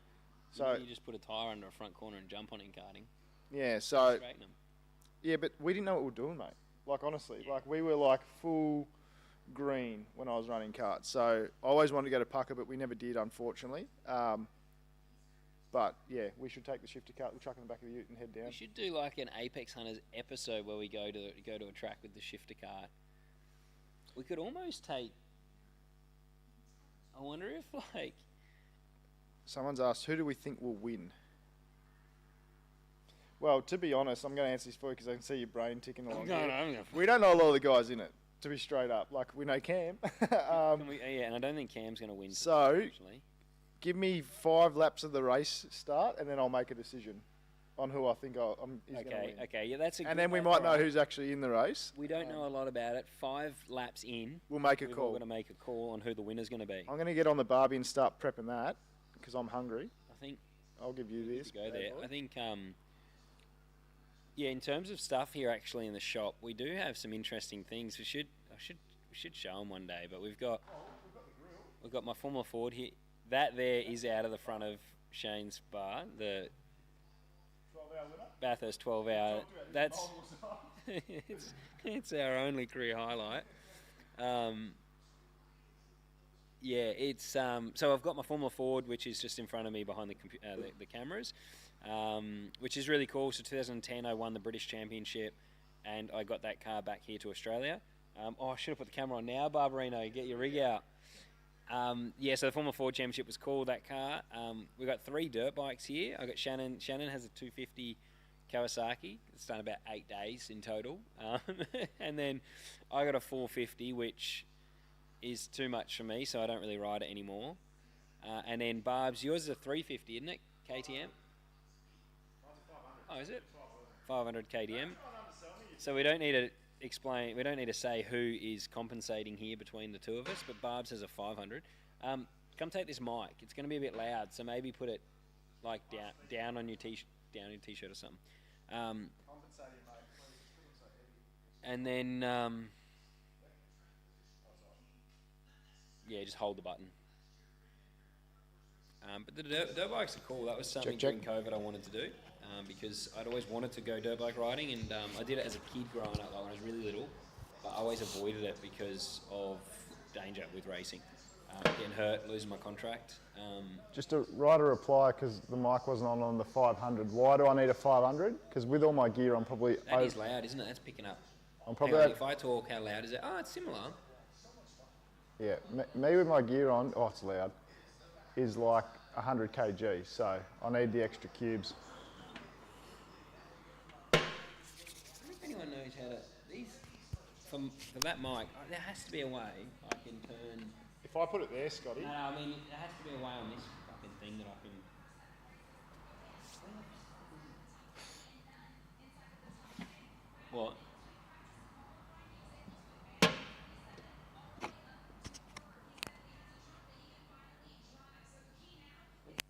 So you just put a tyre under a front corner and jump on it in karting. Yeah, so yeah, but we didn't know what we were doing, mate. Like honestly, like we were like full green when I was running karts. So I always wanted to go to Pucka, but we never did, unfortunately. But yeah, we should take the shifter cart, the truck in the back of the ute, and head down. We should do like an Apex Hunters episode where we go to a track with the shifter cart. We could almost take. I wonder if like. Someone's asked, who do we think will win? Well, to be honest, I'm going to answer this for you because I can see your brain ticking along. We don't know a lot of the guys in it, to be straight up. Like, we know Cam. And I don't think Cam's going to win. So, give me 5 laps of the race start, and then I'll make a decision on who I think is going to win. Okay, yeah, that's a good And then we might know who's actually in the race. We don't know a lot about it. 5 laps in, we'll make a call. We're going to make a call on who the winner's going to be. I'm going to get on the Barbie and start prepping that because I'm hungry. I think I'll give you this. Go there. I think, yeah, in terms of stuff here actually in the shop, we do have some interesting things. We should show them one day. But we've got my Formula Ford here. That there is out of the front of Shane's bar. The 12-hour winner? Bathurst 12-hour. That's it's our only career highlight. Yeah, it's so I've got my Formula Ford, which is just in front of me behind the cameras, which is really cool. So 2010, I won the British Championship, and I got that car back here to Australia. I should have put the camera on now, Barbarino. Get your rig out. Yeah, so the Formula Ford Championship was cool, that car. We've got 3 dirt bikes here. I got Shannon. Shannon has a 250 Kawasaki. It's done about 8 days in total. And then I got a 450, which is too much for me, so I don't really ride it anymore. And then Barb's, yours is a 350, isn't it? KTM? Oh, is it? 500 KTM. So we don't need to explain. We don't need to say who is compensating here between the two of us. But Barb's has a 500. Come take this mic. It's going to be a bit loud, so maybe put it like down on your t-shirt or something. And then. Yeah, just hold the button. But the dirt bikes are cool. That was something during COVID I wanted to do because I'd always wanted to go dirt bike riding, and I did it as a kid growing up, like when I was really little. But I always avoided it because of danger with racing, getting hurt, losing my contract. Just to write a reply because the mic wasn't on the 500. Why do I need a 500? Because with all my gear, I'm probably. That is loud, isn't it? That's picking up. I'm probably. If I talk, how loud is it? Oh, it's similar. Yeah, me with my gear on, it's loud, is like 100 kg, so I need the extra cubes. I don't know if anyone knows how to, for that mic, there has to be a way I can turn... If I put it there, Scotty... No, I mean, there has to be a way on this fucking thing that I can... What?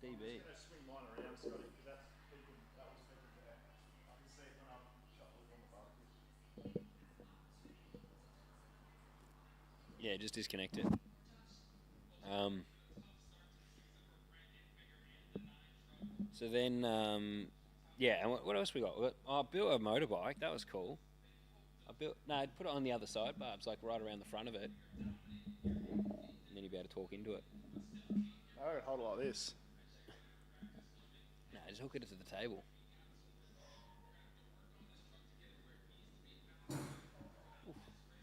DB. Swing mine around, Scotty, because that was peeking there. I can see it when I shut the lid on the barbecue. Yeah, just disconnect it. So then, yeah, and what else we got? I built a motorbike. That was cool. I put it on the other side, Barb's like right around the front of it, and then you'd be able to talk into it. I would hold it like this. No, just hook it to the table. Oof,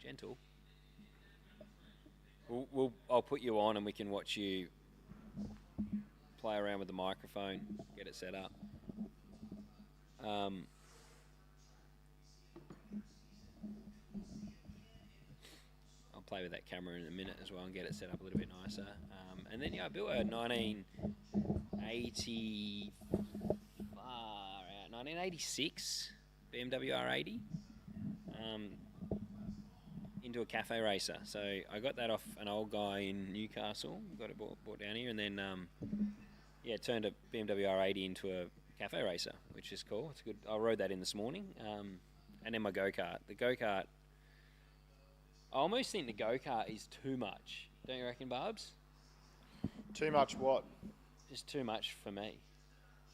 gentle. I'll put you on and we can watch you play around with the microphone, get it set up. I'll play with that camera in a minute as well and get it set up a little bit nicer. And then, yeah, I built a 1986 BMW R80 into a cafe racer. So I got that off an old guy in Newcastle, got it brought down here, and then yeah, turned a BMW R80 into a cafe racer, which is cool. It's good. I rode that in this morning, and then my go-kart. The go-kart, I almost think the go-kart is too much. Don't you reckon, Barbs? Too much what? Just too much for me.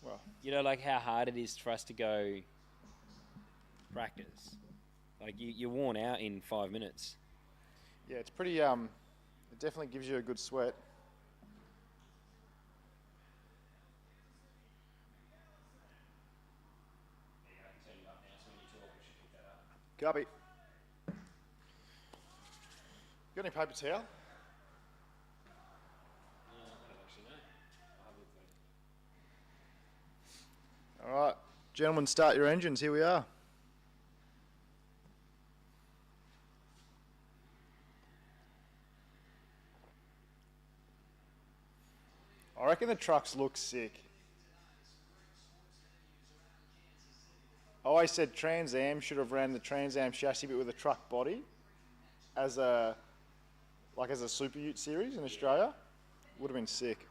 Well, you know, like how hard it is for us to go practice. Like you're worn out in 5 minutes. Yeah, it's pretty. It definitely gives you a good sweat. Copy. Got any paper towel? All right, gentlemen, start your engines. Here we are. I reckon the trucks look sick. I always said Trans Am should have ran the Trans Am chassis bit with a truck body as a Super Ute series in Australia. Would have been sick.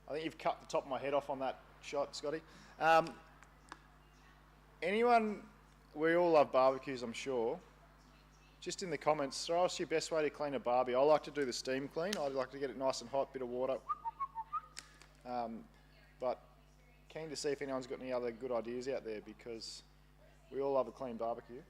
I think you've cut the top of my head off on that shot, Scotty. Anyone, we all love barbecues, I'm sure. Just in the comments, throw us your best way to clean a barbie. I like to do the steam clean. I like to get it nice and hot, bit of water. But keen to see if anyone's got any other good ideas out there, because we all love a clean barbecue.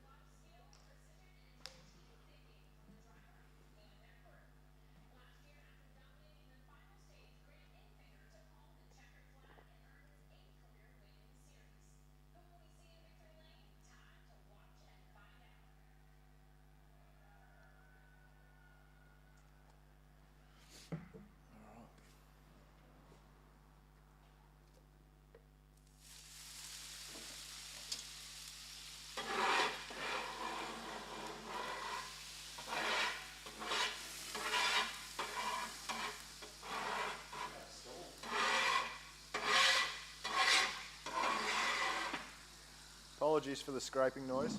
Apologies for the scraping noise.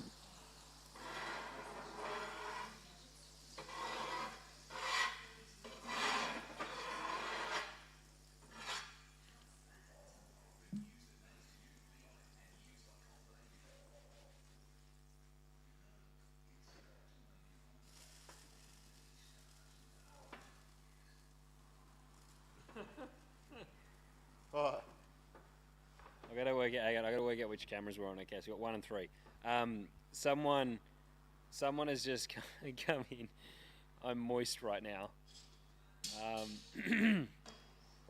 Oh. I gotta work out which cameras we're on. Okay, so we got 1 and 3. Someone has just come in. I'm moist right now.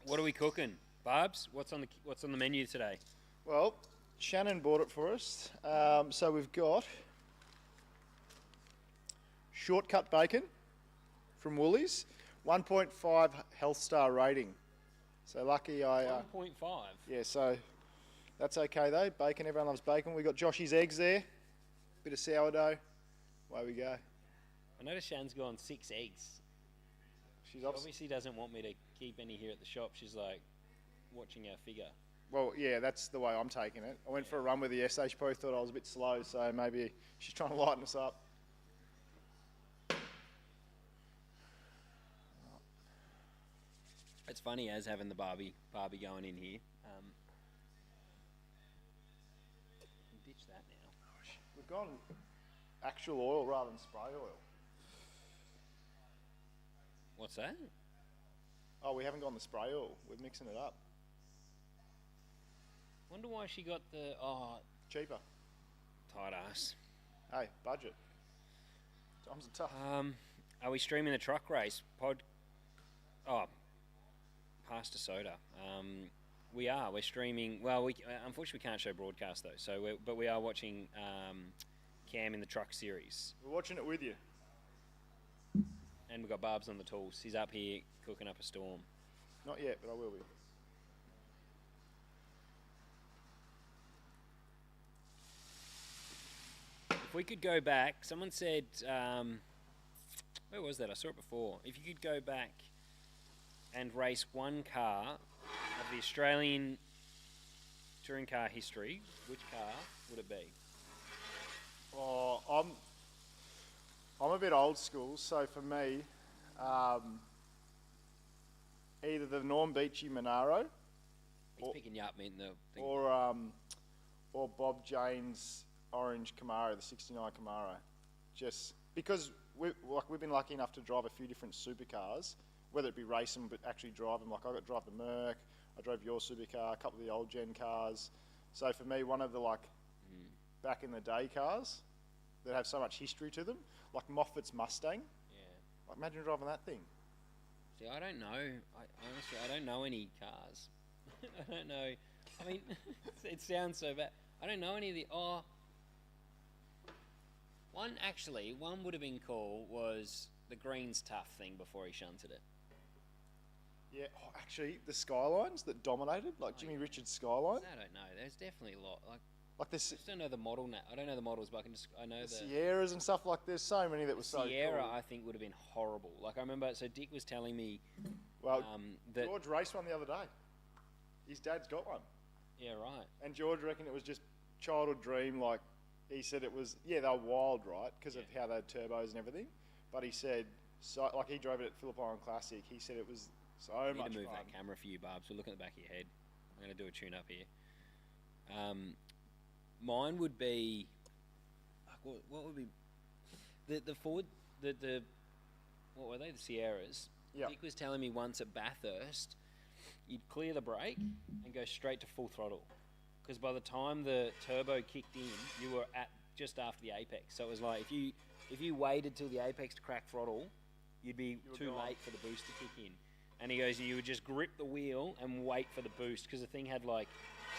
What are we cooking, Barbs? What's on the menu today? Well, Shannon bought it for us. So we've got shortcut bacon from Woolies, 1.5 health star rating. So lucky I. 1.5. Yeah, so That's okay though. Bacon, everyone loves bacon. We got Joshy's eggs there. Bit of sourdough. Away we go. I noticed Shan's gone 6 eggs. She She obviously doesn't want me to keep any here at the shop. She's like watching our figure. Well, yeah, that's the way I'm taking it. I went for a run with the SH Pro, thought I was a bit slow, so maybe she's trying to lighten us up. It's funny as having the Barbie going in here. Ditch that now. We've gone actual oil rather than spray oil. What's that? Oh, we haven't gone the spray oil. We're mixing it up. Wonder why she got the Cheaper. tight ass. Hey, budget. Times are tough. Are we streaming the truck race pasta soda? We are. We're streaming. Well, unfortunately we can't show broadcast though. So, but we are watching Cam in the truck series, We're watching it with you. and we've got Barb's on the tools. He's up here cooking up a storm. Not yet, but I will be. If we could go back, someone said, where was that? I saw it before. If you could go back and race one car of the Australian touring car history, which car would it be? Oh, I'm a bit old school, so for me, either the Norm Beachy Monaro He's picking you up, mate, in the thing. or Bob Jane's orange Camaro, the '69 Camaro. Just because we've been lucky enough to drive a few different supercars, whether it be racing but actually drive them. Like I got to drive the Merc, I drove your supercar, a couple of the old gen cars. So for me, one of the back in the day cars that have so much history to them, like Moffat's Mustang. Yeah. Like imagine driving that thing. See, I don't know. Honestly, I don't know any cars. I don't know. I mean, it sounds so bad. I don't know any of the. One would have been cool was the Green's Tough thing before he shunted it. Yeah, actually, the Skylines that dominated, like Jimmy Richards Skylines. I don't know. There's definitely a lot. Like I this, just don't know the model now. I don't know the models, but I know the Sierras and stuff. Like there's so many that were so Sierra, cool. I think would have been horrible. Like I remember, so Dick was telling me, well, that George raced one the other day. His dad's got one. Yeah, right. And George reckoned it was just childhood dream. Like he said, it was they were wild, right, because of how they had turbos and everything. But he said, like he drove it at Phillip Island Classic. He said it was so much fun. I need to move that camera for you, Barbs. We'll look at the back of your head. I'm going to do a tune up here. Mine would be. What would be the Ford the what were they? The Sierras. Yeah. Dick was telling me once at Bathurst, you'd clear the brake and go straight to full throttle, because by the time the turbo kicked in, you were at just after the apex. So it was like if you waited till the apex to crack throttle, you'd be too late for the boost to kick in. And he goes, you would just grip the wheel and wait for the boost, because the thing had like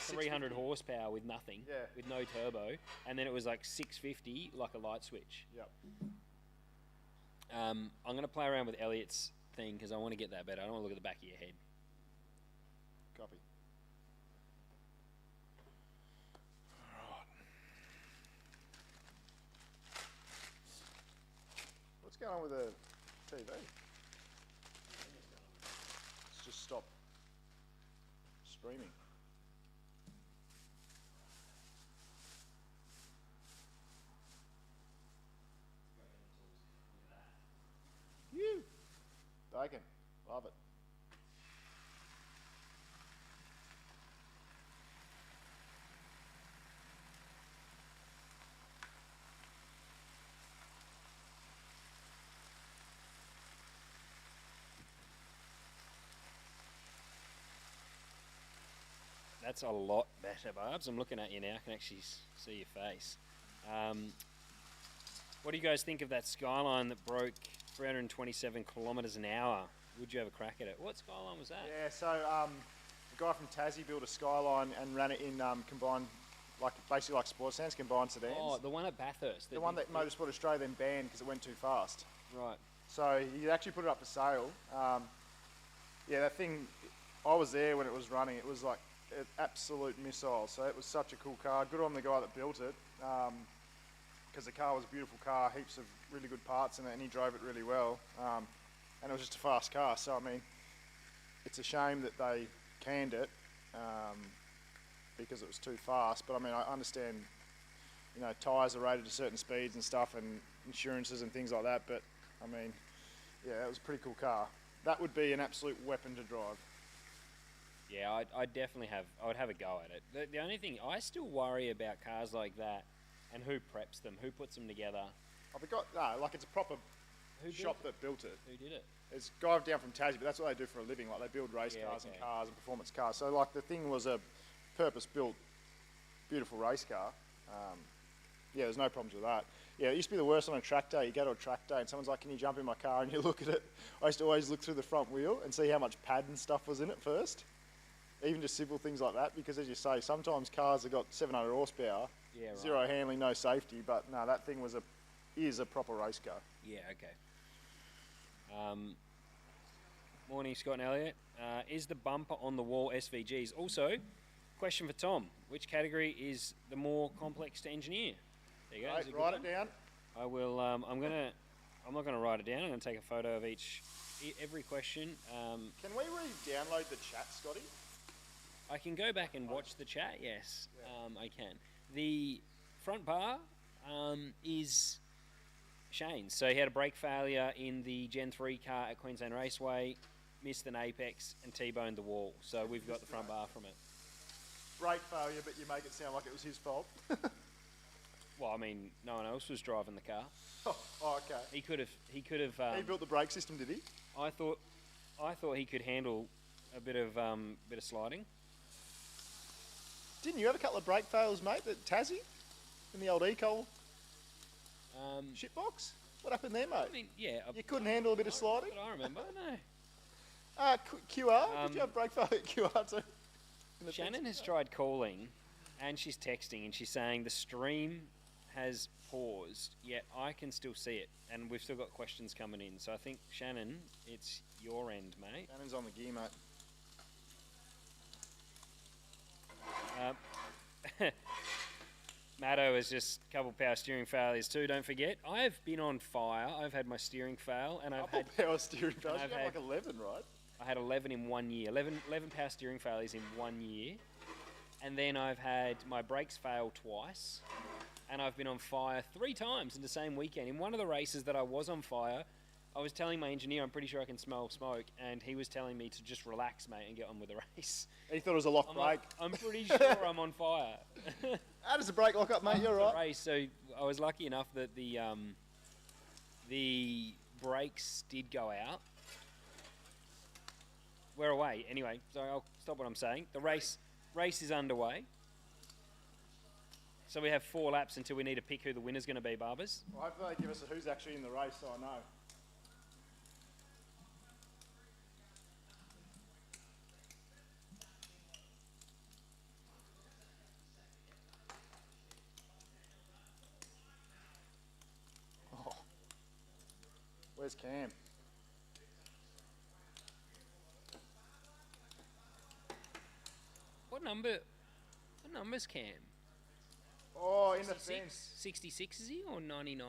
300 horsepower with nothing, with no turbo, and then it was like 650, like a light switch. Yep. I'm going to play around with Elliot's thing because I want to get that better. I don't want to look at the back of your head. Copy. Right. What's going on with the TV? Let's just stop streaming. You. Bacon. Love it. That's a lot better, Barbs. I'm looking at you now. I can actually see your face. What do you guys think of that Skyline that broke 327 kilometres an hour? Would you have a crack at it? What Skyline was that? Yeah, so the guy from Tassie built a Skyline and ran it in combined, basically like sports stands, combined sedans. Oh, the one at Bathurst. The one that Motorsport Australia then banned because it went too fast. Right. So he actually put it up for sale. Yeah, that thing, I was there when it was running. It was like an absolute missile. So it was such a cool car. Good on the guy that built it, because the car was a beautiful car, heaps of really good parts in it, and he drove it really well. And it was just a fast car. So I mean, it's a shame that they canned it because it was too fast. But I mean, I understand, you know, tyres are rated to certain speeds and stuff, and insurances and things like that. But I mean, yeah, it was a pretty cool car. That would be an absolute weapon to drive. Yeah, I'd definitely I would have a go at it. The only thing, I still worry about cars like that and who preps them, who puts them together. I forgot, no, like it's a proper shop that built it. Who did it? It's a guy down from Tassie, but that's what they do for a living. Like they build race cars and cars and performance cars. So like the thing was a purpose-built, beautiful race car. Yeah, there's no problems with that. Yeah, it used to be the worst on a track day. You go to a track day and someone's like, can you jump in my car? And you look at it. I used to always look through the front wheel and see how much pad and stuff was in it first. Even just simple things like that, because as you say, sometimes cars have got 700 horsepower, zero handling, no safety, but no, that thing is a proper race car. Yeah, okay. Morning, Scott and Elliot. Is the bumper on the wall SVGs? Also, question for Tom: which category is the more complex to engineer? There you go. Right, write it down. I will. I'm not gonna write it down. I'm gonna take a photo of every question. Can we re-download the chat, Scotty? I can go back and watch the chat. Yes, I can. The front bar is Shane's. So he had a brake failure in the Gen 3 car at Queensland Raceway, missed an apex and T-boned the wall. So we've got the front bar from it. Brake failure, but you make it sound like it was his fault. Well, I mean, no one else was driving the car. Oh, okay. He could have. He built the brake system, did he? I thought he could handle a bit of sliding. Didn't you have a couple of brake fails, mate, at Tassie? In the old Ecol shitbox? What happened there, mate? I mean, yeah. You couldn't handle a bit of sliding? I remember, no. QR? Did you have brake failure at QR too? Shannon has tried calling, and she's texting, and she's saying the stream has paused, yet I can still see it, and we've still got questions coming in. So I think, Shannon, it's your end, mate. Shannon's on the gear, mate. Matto has just a couple power steering failures too, don't forget. I've been on fire. I've had my steering fail, and I've had power steering failures. You had like 11, right? I had 11 in 1 year. 11 power steering failures in 1 year. And then I've had my brakes fail twice, and I've been on fire 3 times in the same weekend. In one of the races that I was on fire, I was telling my engineer, I'm pretty sure I can smell smoke, and he was telling me to just relax, mate, and get on with the race. He thought it was a lock brake. Like, I'm pretty sure I'm on fire. How does the brake lock up, mate? You're right. Race, so I was lucky enough that the brakes did go out. We're away. Anyway, so I'll stop what I'm saying. The race is underway. So we have 4 laps until we need to pick who the winner's going to be, Barbers. Well, hopefully they give us who's actually in the race, so I know. Oh. Where's Cam? What number's Cam? Oh, in the fence. 66 is he, or 99?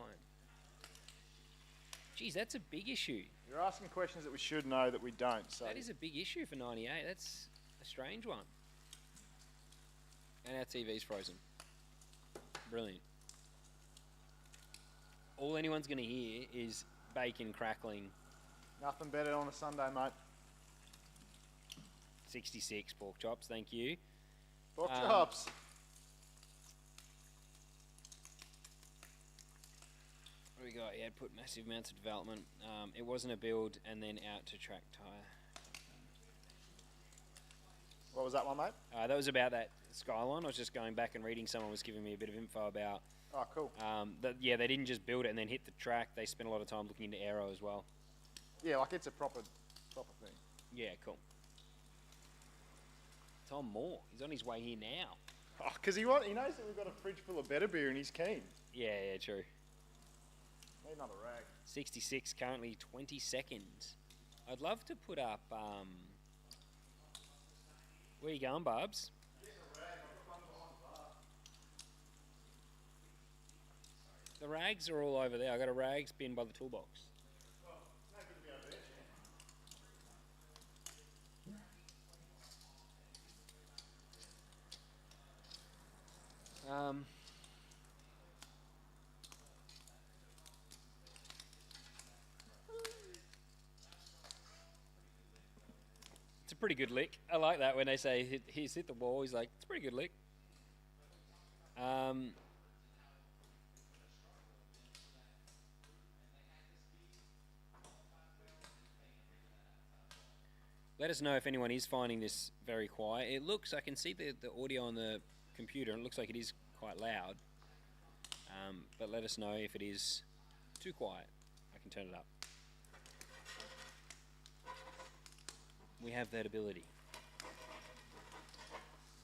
Geez, that's a big issue. You're asking questions that we should know that we don't. So that is a big issue for 98. That's a strange one. And our TV's frozen. Brilliant. All anyone's going to hear is bacon crackling. Nothing better on a Sunday, mate. 66 pork chops, thank you. Pork chops. What do we got? Yeah, put massive amounts of development. It wasn't a build and then out to track tyre. What was that one, mate? That was about that Skyline. I was just going back and reading. Someone was giving me a bit of info about. Oh, cool. Yeah, they didn't just build it and then hit the track. They spent a lot of time looking into aero as well. Yeah, like it's a proper thing. Yeah, cool. Tom Moore, he's on his way here now. Oh, because he knows that we've got a fridge full of better beer and he's keen. Yeah, true. Need another rag. 66, currently 22nd. I'd love to put up Where you going, Barbs? The rags are all over there. I got a rags bin by the toolbox. It's a pretty good lick. I like that when they say he's hit the ball. He's like, it's a pretty good lick. Let us know if anyone is finding this very quiet. It looks, I can see the audio on the computer, and it looks like it is quite loud. But let us know if it is too quiet. I can turn it up. We have that ability.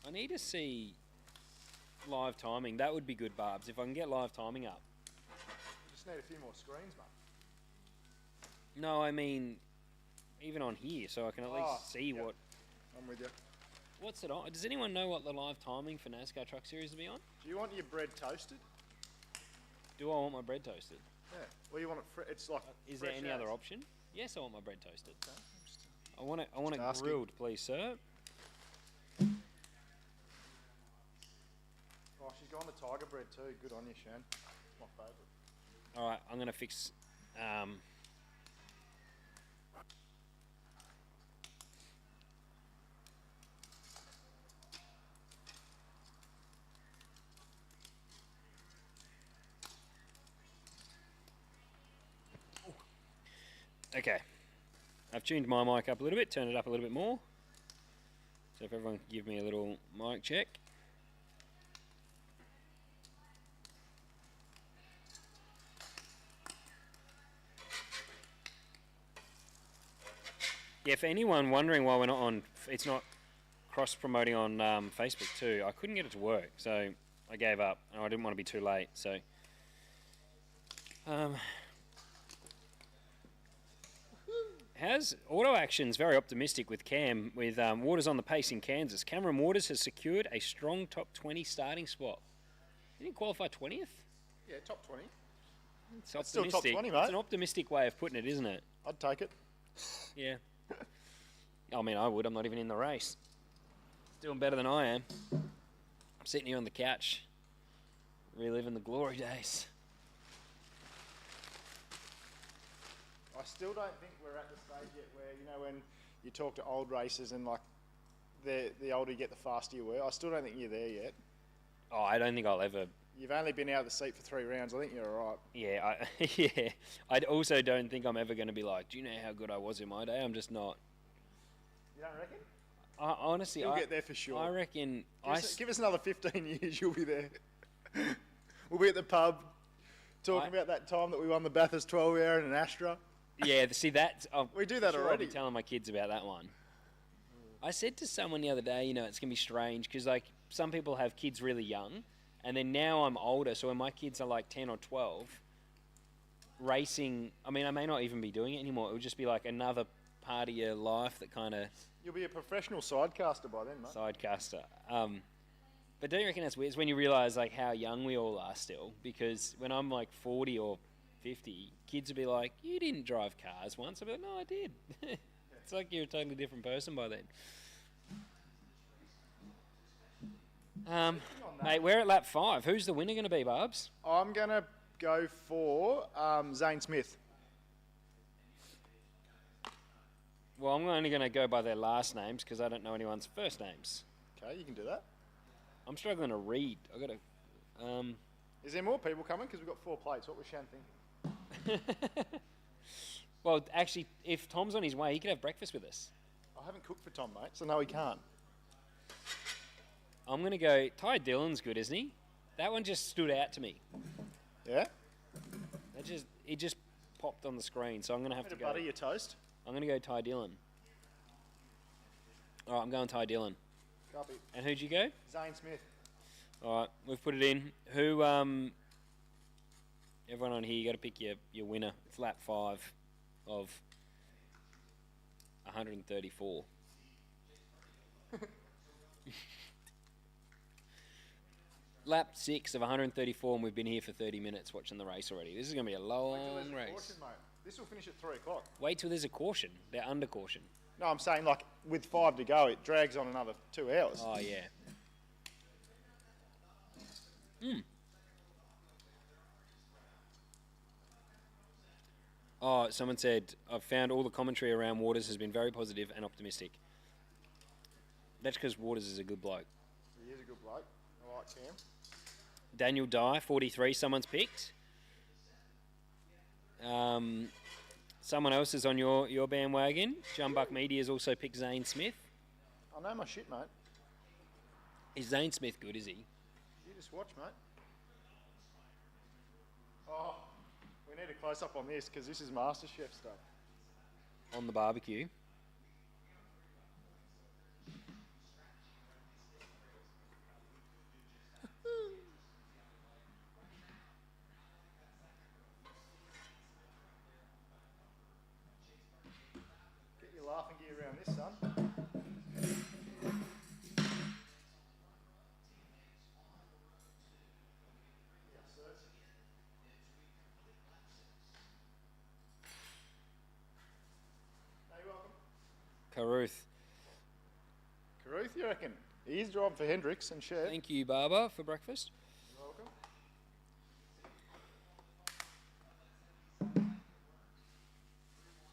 I need to see live timing. That would be good, Barbs, if I can get live timing up. You just need a few more screens, mate. No, I mean, even on here, so I can at least see what... I'm with you. What's it on? Does anyone know what the live timing for NASCAR Truck Series will be on? Do you want your bread toasted? Do I want my bread toasted? Yeah. Well, you want it it's like Is there any as. other option? Yes, I want my bread toasted. Okay. I want it asking. grilled, please, sir. Oh, she's gone to tiger bread too. Good on you, Shan. My favourite. All right, I'm going to fix... Okay, I've tuned my mic up a little bit, turned it up a little bit more. So if everyone can give me a little mic check. Yeah, for anyone wondering why we're not on, it's not cross-promoting on Facebook too. I couldn't get it to work, so I gave up, and I didn't want to be too late, so... How's Auto Action's very optimistic with Cam, with Waters on the pace in Kansas. Cameron Waters has secured a strong top 20 starting spot. He didn't qualify 20th? Yeah, top 20. It's That's still top 20, mate. It's an optimistic way of putting it, isn't it? I'd take it. Yeah. I mean, I would. I'm not even in the race. He's doing better than I am. I'm sitting here on the couch, reliving the glory days. I still don't think we're at the stage yet where, you know, when you talk to old racers and, like, the older you get, the faster you were. I still don't think you're there yet. Oh, I don't think I'll ever... You've only been out of the seat for 3 rounds. I think you're all right. Yeah, yeah. I also don't think I'm ever going to be like, do you know how good I was in my day? I'm just not. You don't reckon? Honestly, You'll get there for sure. I reckon... Give us another 15 years, you'll be there. We'll be at the pub talking about that time that we won the Bathurst 12-hour in an Astra. Yeah, see, that's... we do that already. I'll be telling my kids about that one. I said to someone the other day, you know, it's going to be strange because, like, some people have kids really young, and then now I'm older, so when my kids are, like, 10 or 12, racing... I mean, I may not even be doing it anymore. It would just be, like, another part of your life that kind of... You'll be a professional sidecaster by then, mate. Sidecaster. But don't you reckon that's weird? It's when you realise, like, how young we all are still, because when I'm, like, 40 or 50, kids will be like, you didn't drive cars once. I'll be like, no, I did. It's like you're a totally different person by then. Mate, we're at lap 5. Who's the winner going to be, Barbs? I'm going to go for Zane Smith. Well, I'm only going to go by their last names because I don't know anyone's first names. Okay, you can do that. I'm struggling to read. I got to... Is there more people coming? Because we've got 4 plates. What was Shan thinking? Well, actually, if Tom's on his way, he could have breakfast with us. I haven't cooked for Tom, mate, so no, he can't. I'm going to go... Ty Dillon's good, isn't he? That one just stood out to me. Yeah? It just popped on the screen, so I'm going to have to go... butter your toast? I'm going to go Ty Dillon. All right, I'm going Ty Dillon. Copy. And who'd you go? Zane Smith. All right, we've put it in. Who... Everyone on here, you got to pick your winner. It's lap 5 of 134. Lap 6 of 134, and we've been here for 30 minutes watching the race already. This is going to be a long race. Caution, mate. This will finish at 3 o'clock. Wait till there's a caution. They're under caution. No, I'm saying, like, with 5 to go, it drags on another 2 hours. Oh, yeah. Oh, someone said, I've found all the commentary around Waters has been very positive and optimistic. That's because Waters is a good bloke. He is a good bloke. I like Cam. Daniel Dye, 43, someone's picked. Someone else is on your bandwagon. Jumbuck Media's also picked Zane Smith. I know my shit, mate. Is Zane Smith good, is he? You just watch, mate. Oh, we need a close-up on this because this is MasterChef stuff. On the barbecue. Get your laughing gear around this, son. Caruth. Caruth, you reckon? He's driving for Hendricks and Chev. Thank you, Barber, for breakfast. You're welcome.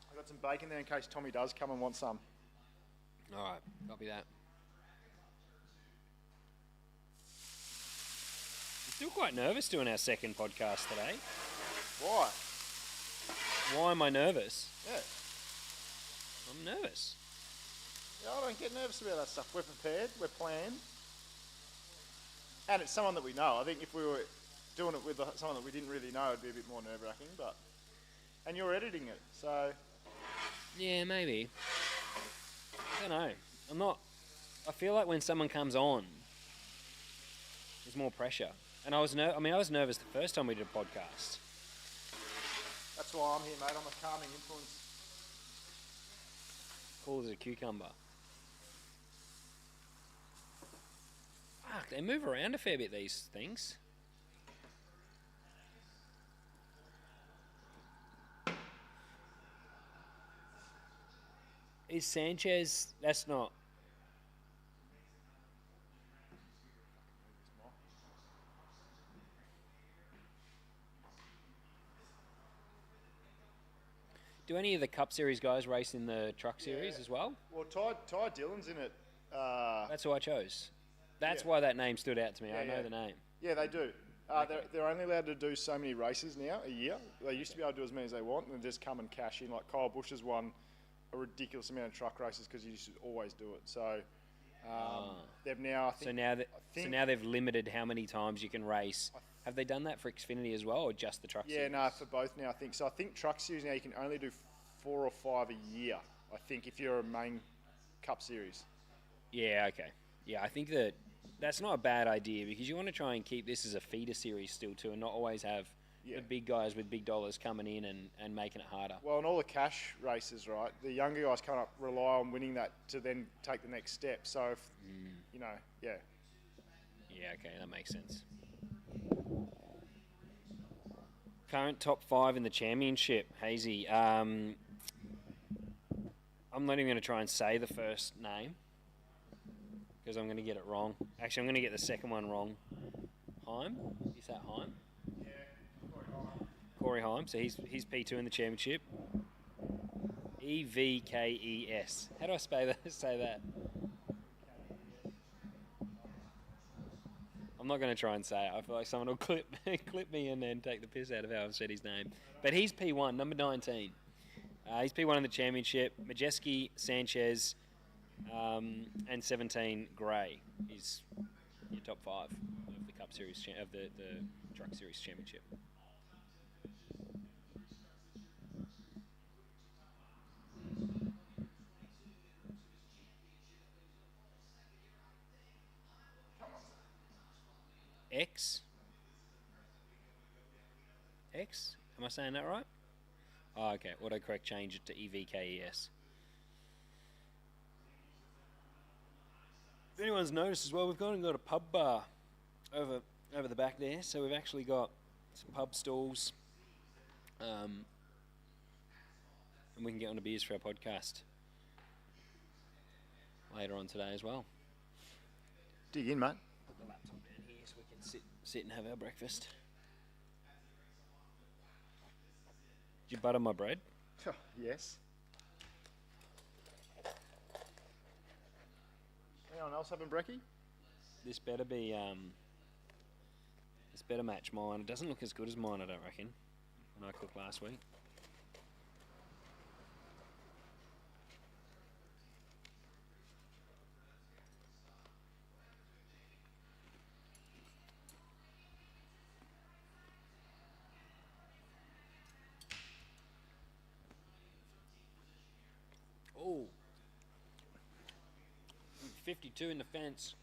I've got some bacon there in case Tommy does come and want some. All right, copy that. I'm still quite nervous doing our second podcast today. Why? Why am I nervous? Yeah. I'm nervous. Yeah, I don't get nervous about that stuff. We're prepared, we're planned. And it's someone that we know. I think if we were doing it with someone that we didn't really know, it'd be a bit more nerve-wracking, but... And you're editing it, so... Yeah, maybe. I don't know. I'm not... I feel like when someone comes on, there's more pressure. And I was nervous the first time we did a podcast. That's why I'm here, mate. I'm a calming influence. Cool as a cucumber. Fuck, they move around a fair bit, these things. Is Sanchez... That's not... Do any of the Cup Series guys race in the Truck Series as well? Well, Ty Dillon's in it. That's who I chose. That's Yeah. why that name stood out to me. Yeah, I know yeah. the name. Yeah, they do. They're only allowed to do so many races now a year. They used to be able to do as many as they want and just come and cash in. Like Kyle Busch has won a ridiculous amount of truck races because you used to always do it. So they've now, I think... So now they've limited how many times you can race. Have they done that for Xfinity as well, or just the Truck Series? Yeah, no, for both now, I think. So I think Truck Series now you can only do 4 or 5 a year, I think, if you're a main Cup Series. Yeah, okay. Yeah, I think that's not a bad idea because you want to try and keep this as a feeder series still too and not always have the big guys with big dollars coming in and making it harder. Well, in all the cash races, right, the younger guys can't rely on winning that to then take the next step. So, if, you know, yeah. Yeah, okay, that makes sense. Current top 5 in the championship, Hazy. I'm not even going to try and say the first name because I'm going to get it wrong. Actually, I'm going to get the second one wrong. Heim? Is that Heim? Yeah, Corey Heim. So he's P2 in the championship. EVKES. How do I say that? I'm not going to try and say it. I feel like someone will clip me and then take the piss out of how I've said his name. But he's P1, number 19. He's P1 in the championship. Majeski, Sanchez, and 17 Gray is your top 5 of the Cup Series of the Truck Series championship. X? Am I saying that right? Oh, okay. Autocorrect changed it to EVKES. If anyone's noticed as well, we've gone and got a pub bar over the back there. So we've actually got some pub stalls, and we can get on to beers for our podcast later on today as well. Dig in, mate. Put the laptop down here so we can sit and have our breakfast. Did you butter my bread? Yes. Anyone else having brekkie? This better be this better match mine. It doesn't look as good as mine, I don't reckon, when I cooked last week. Oh, 52 in the fence.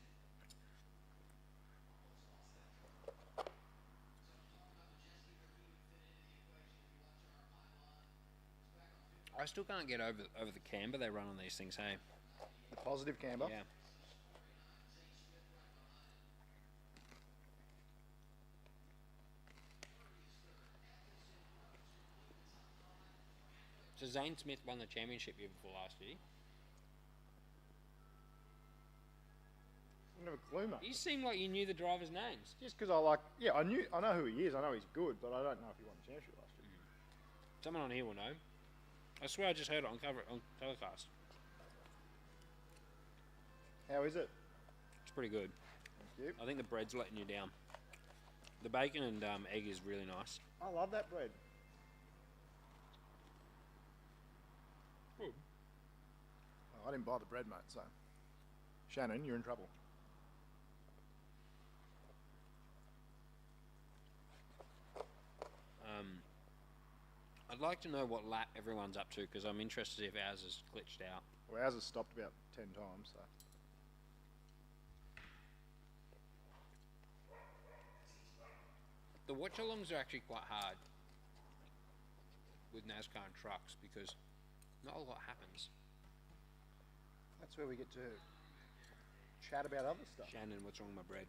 I still can't get over the camber they run on these things, hey? The positive camber? Yeah. So Zane Smith won the championship year before last year. I never clue, mate. You seem like you knew the drivers' names. Just because I know who he is. I know he's good, but I don't know if he won the championship last year. Someone on here will know. I swear I just heard it on telecast. How is it? It's pretty good. Thank you. I think the bread's letting you down. The bacon and egg is really nice. I love that bread. Ooh. Oh, I didn't buy the bread, mate, so... Shannon, you're in trouble. I'd like to know what lap everyone's up to because I'm interested if ours is glitched out. Well, ours has stopped about 10 times, so... The watch-alongs are actually quite hard with NASCAR and trucks because not a lot happens. That's where we get to chat about other stuff. Shannon, what's wrong with my bread?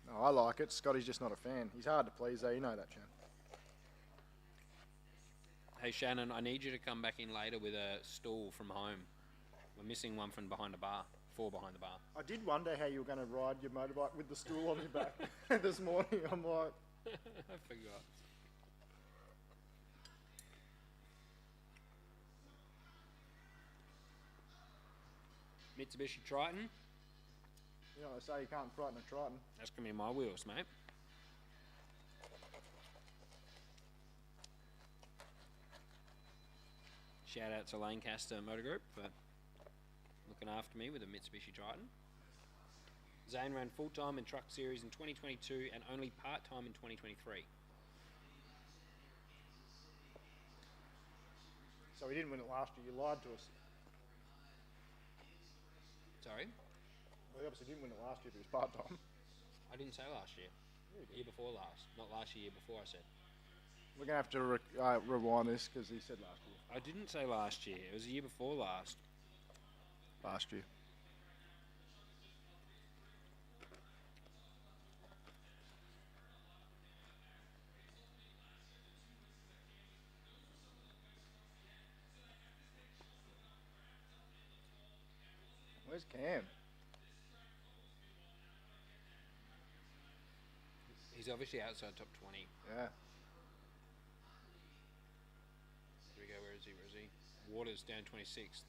No, I like it. Scotty's just not a fan. He's hard to please, though. You know that, Shannon. Hey Shannon, I need you to come back in later with a stool from home. We're missing one from behind the bar. 4 behind the bar. I did wonder how you were going to ride your motorbike with the stool on your back this morning. I'm like... I forgot. Mitsubishi Triton. You know, they say you can't frighten a Triton. That's going to be my wheels, mate. Shout out to Lancaster Motor Group for looking after me with a Mitsubishi Triton. Zane ran full-time in Truck Series in 2022 and only part-time in 2023. So he didn't win it last year. You lied to us. Sorry? Well, he obviously didn't win it last year, but he was part-time. I didn't say last year. Year before last. Not last year, year before I said. We're going to have to rewind this because he said last year. I didn't say last year. It was the year before last. Last year. Where's Cam? He's obviously outside top 20. Yeah. Here we go. Where is he? Where is he? Waters down 26th.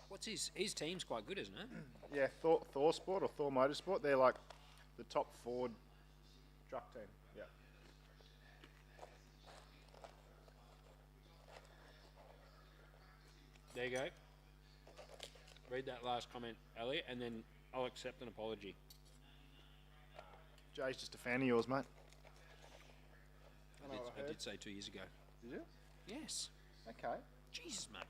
What's his team's quite good, isn't it? Yeah, Thor Sport or Thor Motorsport. They're like the top Ford truck team. Yeah. There you go. Read that last comment, Elliot, and then I'll accept an apology. Jay's just a fan of yours, mate. I did say 2 years ago. Did you? Yes. Okay. Jesus, mate.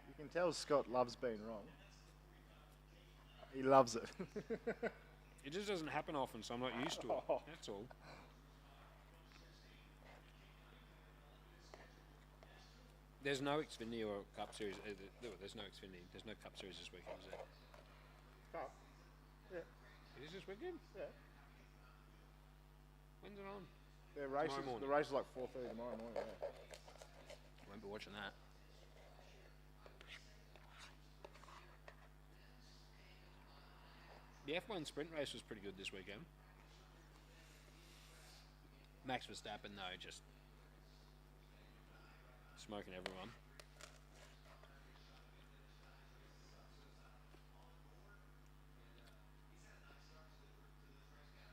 You can tell Scott loves being wrong. He loves it. It just doesn't happen often, so I'm not used to it. That's all. There's no Xfinity or Cup Series. There's no Xfinity. There's no Cup Series this weekend, is there? Cup? Yeah. It is this weekend? Yeah. When's it on? The race is like 4:30 tomorrow morning. Yeah. Won't be watching that. The F1 sprint race was pretty good this weekend. Max Verstappen, though, just smoking everyone.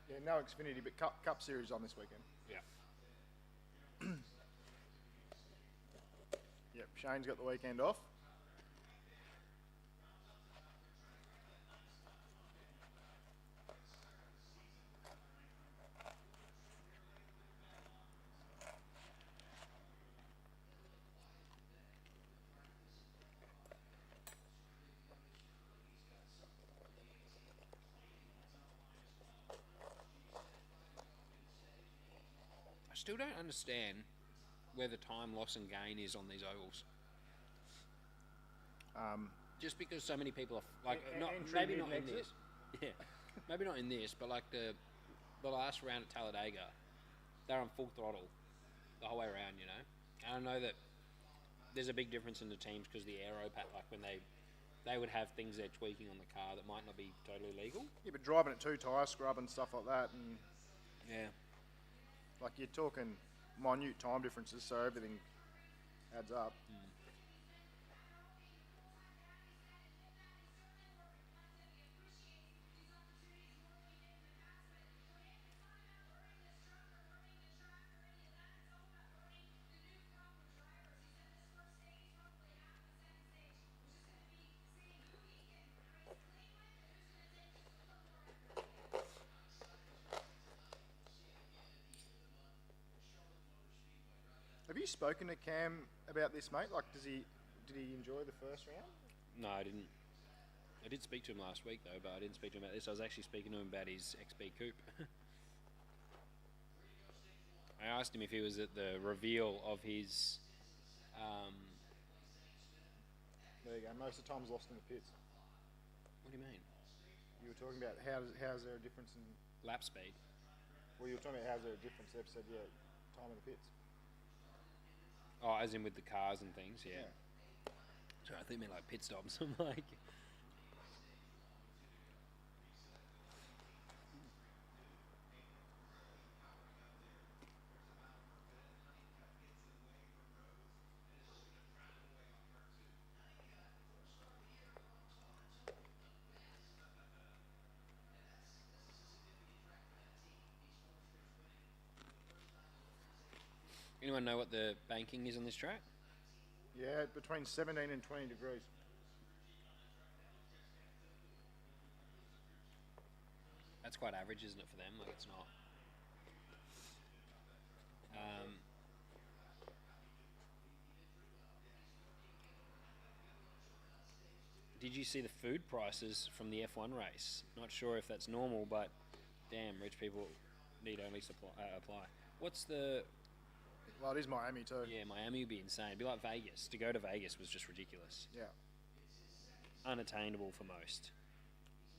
Yeah, no Xfinity, but Cup Series on this weekend. Yeah. Yep, Shane's got the weekend off. I still don't understand where the time loss and gain is on these ovals. Just because so many people are like, maybe not in this, yeah, maybe not in this, but like the last round at Talladega, they're on full throttle the whole way around, you know. And I know that there's a big difference in the teams because the aero like when they would have things they're tweaking on the car that might not be totally legal. Yeah, but driving at 2 tyre scrub and stuff like that, and Yeah. like you're talking minute time differences, so everything adds up. Have you spoken to Cam about this, mate? Like, did he enjoy the first round? No, I didn't. I did speak to him last week though, but I didn't speak to him about this. I was actually speaking to him about his XB coupe. I asked him if he was at the reveal of his. There you go. Most of the time's lost in the pits. What do you mean? You were talking about how's there a difference in... Lap speed. Well, you were talking about how's there a difference. They've said, yeah, time in the pits. Oh, as in with the cars and things, yeah. Yeah. So I think meant like pit stops. I'm like. Anyone know what the banking is on this track? Yeah, between 17 and 20 degrees. That's quite average, isn't it, for them? Like, it's not. Did you see the food prices from the F1 race? Not sure if that's normal, but damn, rich people need only apply. What's the... Well, it is Miami too. Yeah, Miami would be insane. It'd be like Vegas. To go to Vegas was just ridiculous. Yeah. Unattainable for most.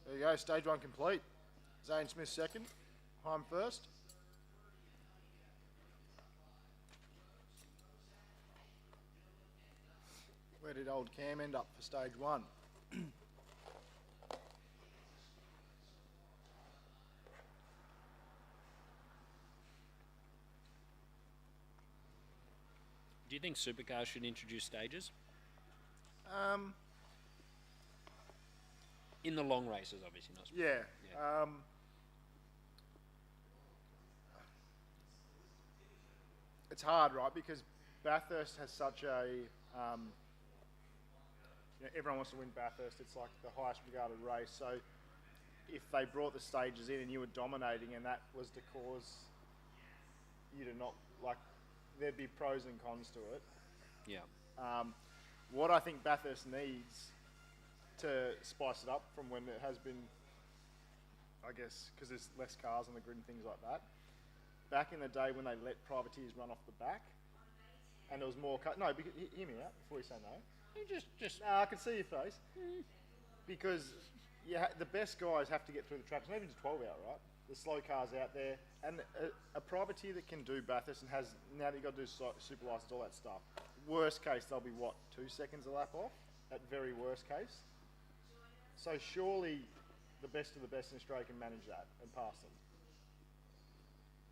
There you go, stage 1 complete. Zane Smith second, Heim first. Where did old Cam end up for stage 1? Do you think supercars should introduce stages? In the long races, obviously, not. Yeah. Yeah. It's hard, right? Because Bathurst has such a... everyone wants to win Bathurst. It's like the highest regarded race. So if they brought the stages in and you were dominating and that was to cause you to not... like, there'd be pros and cons to it. Yeah. What I think Bathurst needs to spice it up from when it has been, I guess, because there's less cars on the grid and things like that. Back in the day when they let privateers run off the back, and there was more cut. No, because, hear me out before you say no. Just. No, I can see your face. Because the best guys have to get through the tracks, maybe it's 12 hour, right? The slow cars out there, and a privateer that can do Bathurst and has, now that you've got to do super license, all that stuff, worst case, they'll be what, 2 seconds a lap off? At very worst case. So surely the best of the best in Australia can manage that and pass them.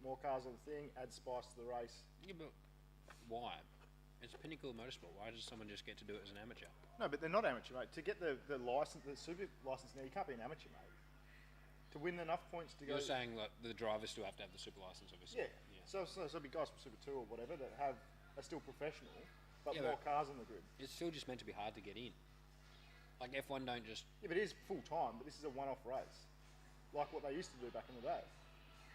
More cars on the thing, add spice to the race. Yeah, but why? It's pinnacle of motorsport. Why does someone just get to do it as an amateur? No, but they're not amateur, mate. To get the license, the super license now, you can't be an amateur, mate. To win enough points to go... You're saying like the drivers still have to have the super license, obviously. Yeah. So be guys from Super 2 or whatever that are still professional, but Yeah, more but cars on the grid. it's still just meant to be hard to get in. Like F1 don't just... Yeah, but it is full time, but this is a one-off race. Like what they used to do back in the day.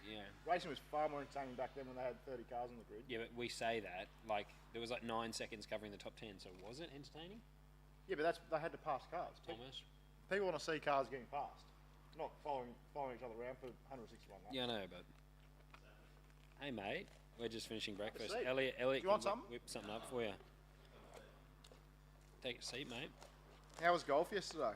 Yeah. Racing was far more entertaining back then when they had 30 cars on the grid. Yeah, but we say that, like, there was like 9 seconds covering the top 10, so was it entertaining? Yeah, but they had to pass cars. Thomas? People want to see cars getting passed, not following each other around for 161 laps. Yeah, I know, but... Hey, mate. We're just finishing breakfast. seat. Elliot Do you can want something? whip something up for you. Take a seat, mate. How was golf yesterday? Alright.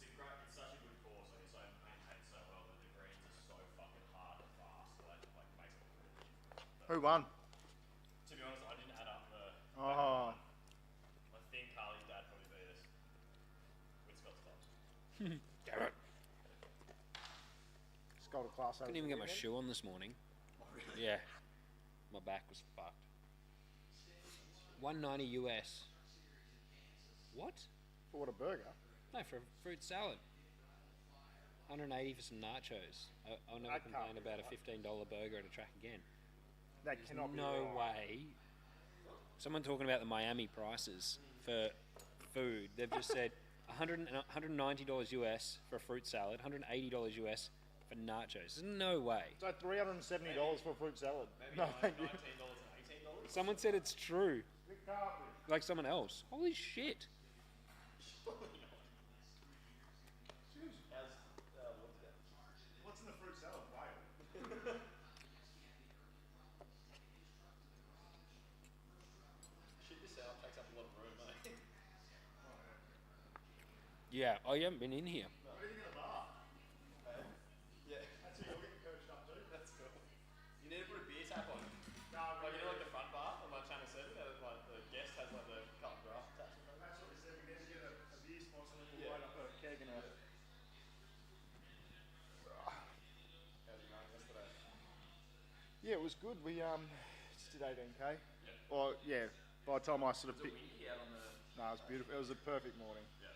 It's such a good course, and it's so maintained so well that the greens are so fucking hard and fast that like makes it really. Who won? To be honest, I didn't add up the. Oh, I think Carly's dad probably beat us with Scott's tops. Damn it. Scott a class. Couldn't even get my shoe on this morning. Yeah. My back was fucked. $190 US. What? For what, a burger? No, for a fruit salad. $180 for some nachos. I'll never That complain can't be about right. a $15 burger at a track again. That There's cannot be no right. way. Someone talking about the Miami prices for food. They've just said $190 US for a fruit salad, $180 US for nachos. There's no way. So $370 for a fruit salad. Maybe No, thank you. $19 and $18. Someone said it's true. It can't be. Like someone else. Holy shit. What's in the fruit salad? Whale. Shit, this out takes up a lot of room, mate. Yeah, oh, you haven't been in here. Yeah. That's who you're getting coached up to. That's cool. You need to put a beer tap on. Like, you know, like the front bar on like Channel 7, like the guest has like the cut grass taps. That's what we said. We need to get a beer spot so we can Yeah. load up a keg and a... How's it going yesterday? Yeah, it was good. We just did 18k. Well, yeah. By the time I sort of picked... Windy out on the. No, it was beautiful. It was a perfect morning. Yeah.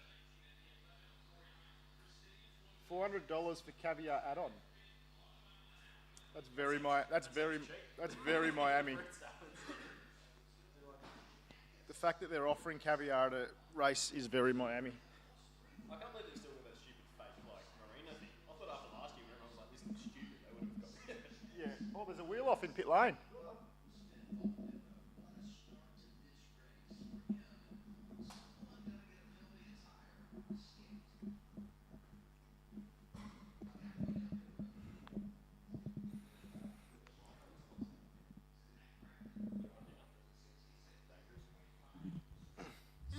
$400 for caviar add-on. That's very Miami. The fact that they're offering caviar at a race is very Miami. I can't believe they're still with that stupid fake like marina thing. I thought after last year when everyone was like, this is stupid, they would have got rid of it. Yeah. Oh, there's a wheel off in pit lane.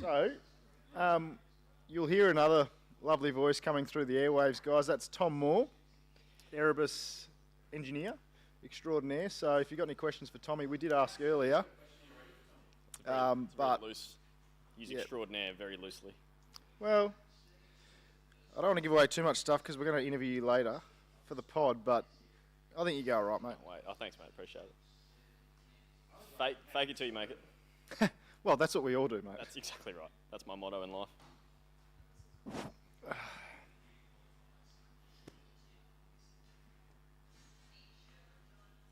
So, you'll hear another lovely voice coming through the airwaves, guys. That's Tom Moore, Erebus engineer extraordinaire. So, if you've got any questions for Tommy, we did ask earlier. But, loose. Use yeah. extraordinaire very loosely. well, I don't want to give away too much stuff because we're going to interview you later for the pod, but I think you go all right, mate. Wait, oh thanks, mate. Appreciate it. Fake it till you make it. Well, that's what we all do, mate. That's exactly right. That's my motto in life.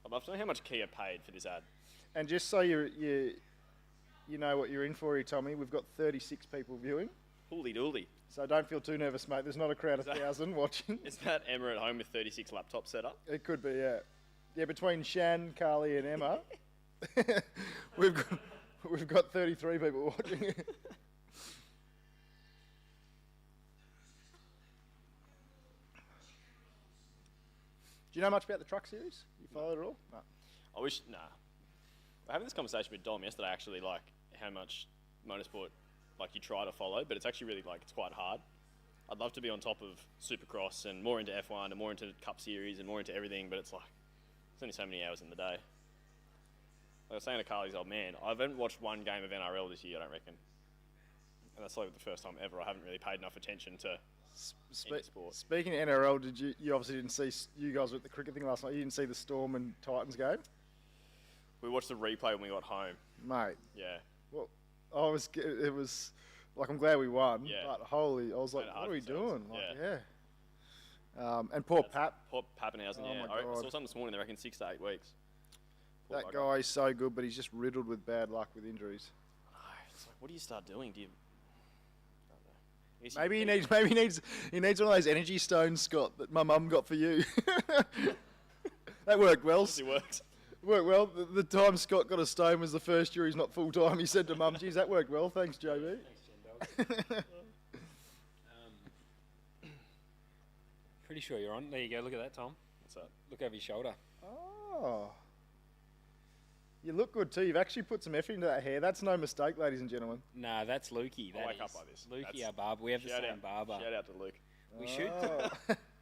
I'd love to know how much Kia paid for this ad. And just so you know what you're in for here, Tommy, we've got 36 people viewing. Holy dooly. So don't feel too nervous, mate. There's not a crowd of 1,000 watching. Is that Emma at home with 36 laptops set up? It could be, yeah. Yeah, between Shan, Carly, and Emma, we've got 33 people watching. Do you know much about the truck series? You follow it at all? No. I wish, nah. having this conversation with Dom yesterday, actually, like how much motorsport, like you try to follow, but it's actually really like it's quite hard. I'd love to be on top of Supercross and more into F1 and more into Cup Series and more into everything, but it's like there's only so many hours in the day. Like I was saying to Carly's old man, I haven't watched one game of NRL this year, I don't reckon. And that's like the first time ever I haven't really paid enough attention to any sport. Speaking of NRL, you obviously didn't see, you guys were at the cricket thing last night, you didn't see the Storm and Titans game? We watched the replay when we got home. Mate. Yeah. Well, it was, like, I'm glad we won, Yeah. but holy, I was like, Made it what hard are we for themselves. doing? Like, Yeah. yeah. And poor Pap, Poor Pappenhausen, Oh yeah. my I God. saw something this morning, they reckon 6 to 8 weeks. Poor that bugger. guy's so good, but he's just riddled with bad luck with injuries. It's like, what do you start doing? Do you... I don't know. I guess Maybe you- he needs one of those energy stones, Scott, that my mum got for you. That worked well. Obviously works. Worked well. The time Scott got a stone was the first year he's not full time. He said to Mum, "Geez, that worked well. Thanks, JB." Pretty sure you're on. There you go. Look at that, Tom. What's that? Look over your shoulder. Oh, you look good too. You've actually put some effort into that hair. That's no mistake, ladies and gentlemen. Nah, that's Lukey. I'll That wake up is. like this. Lukey, That's- our barber. We have the Shout same out, barber. Shout out to Luke. We should. Oh.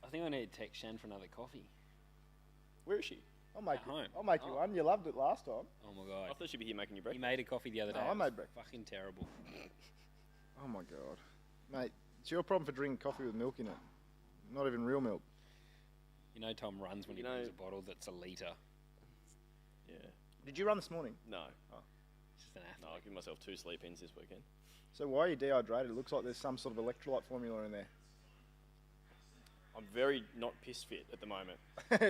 I think I need to text Shan for another coffee. Where is she? I'll make At you. home. I'll make you Oh. one. You loved it last time. Oh my I god. thought she'd be here making you He breakfast. made a coffee the other day. No, I It was made breakfast. Fucking terrible. Oh my god, mate, it's your problem for drinking coffee with milk in it. Not even real milk. You know Tom runs when he You know- brings a bottle that's a litre. Yeah. Did you run this morning? No. He's just an No, athlete. I'll give myself 2 sleep-ins this weekend. So why are you dehydrated? It looks like there's some sort of electrolyte formula in there. I'm very not piss fit at the moment.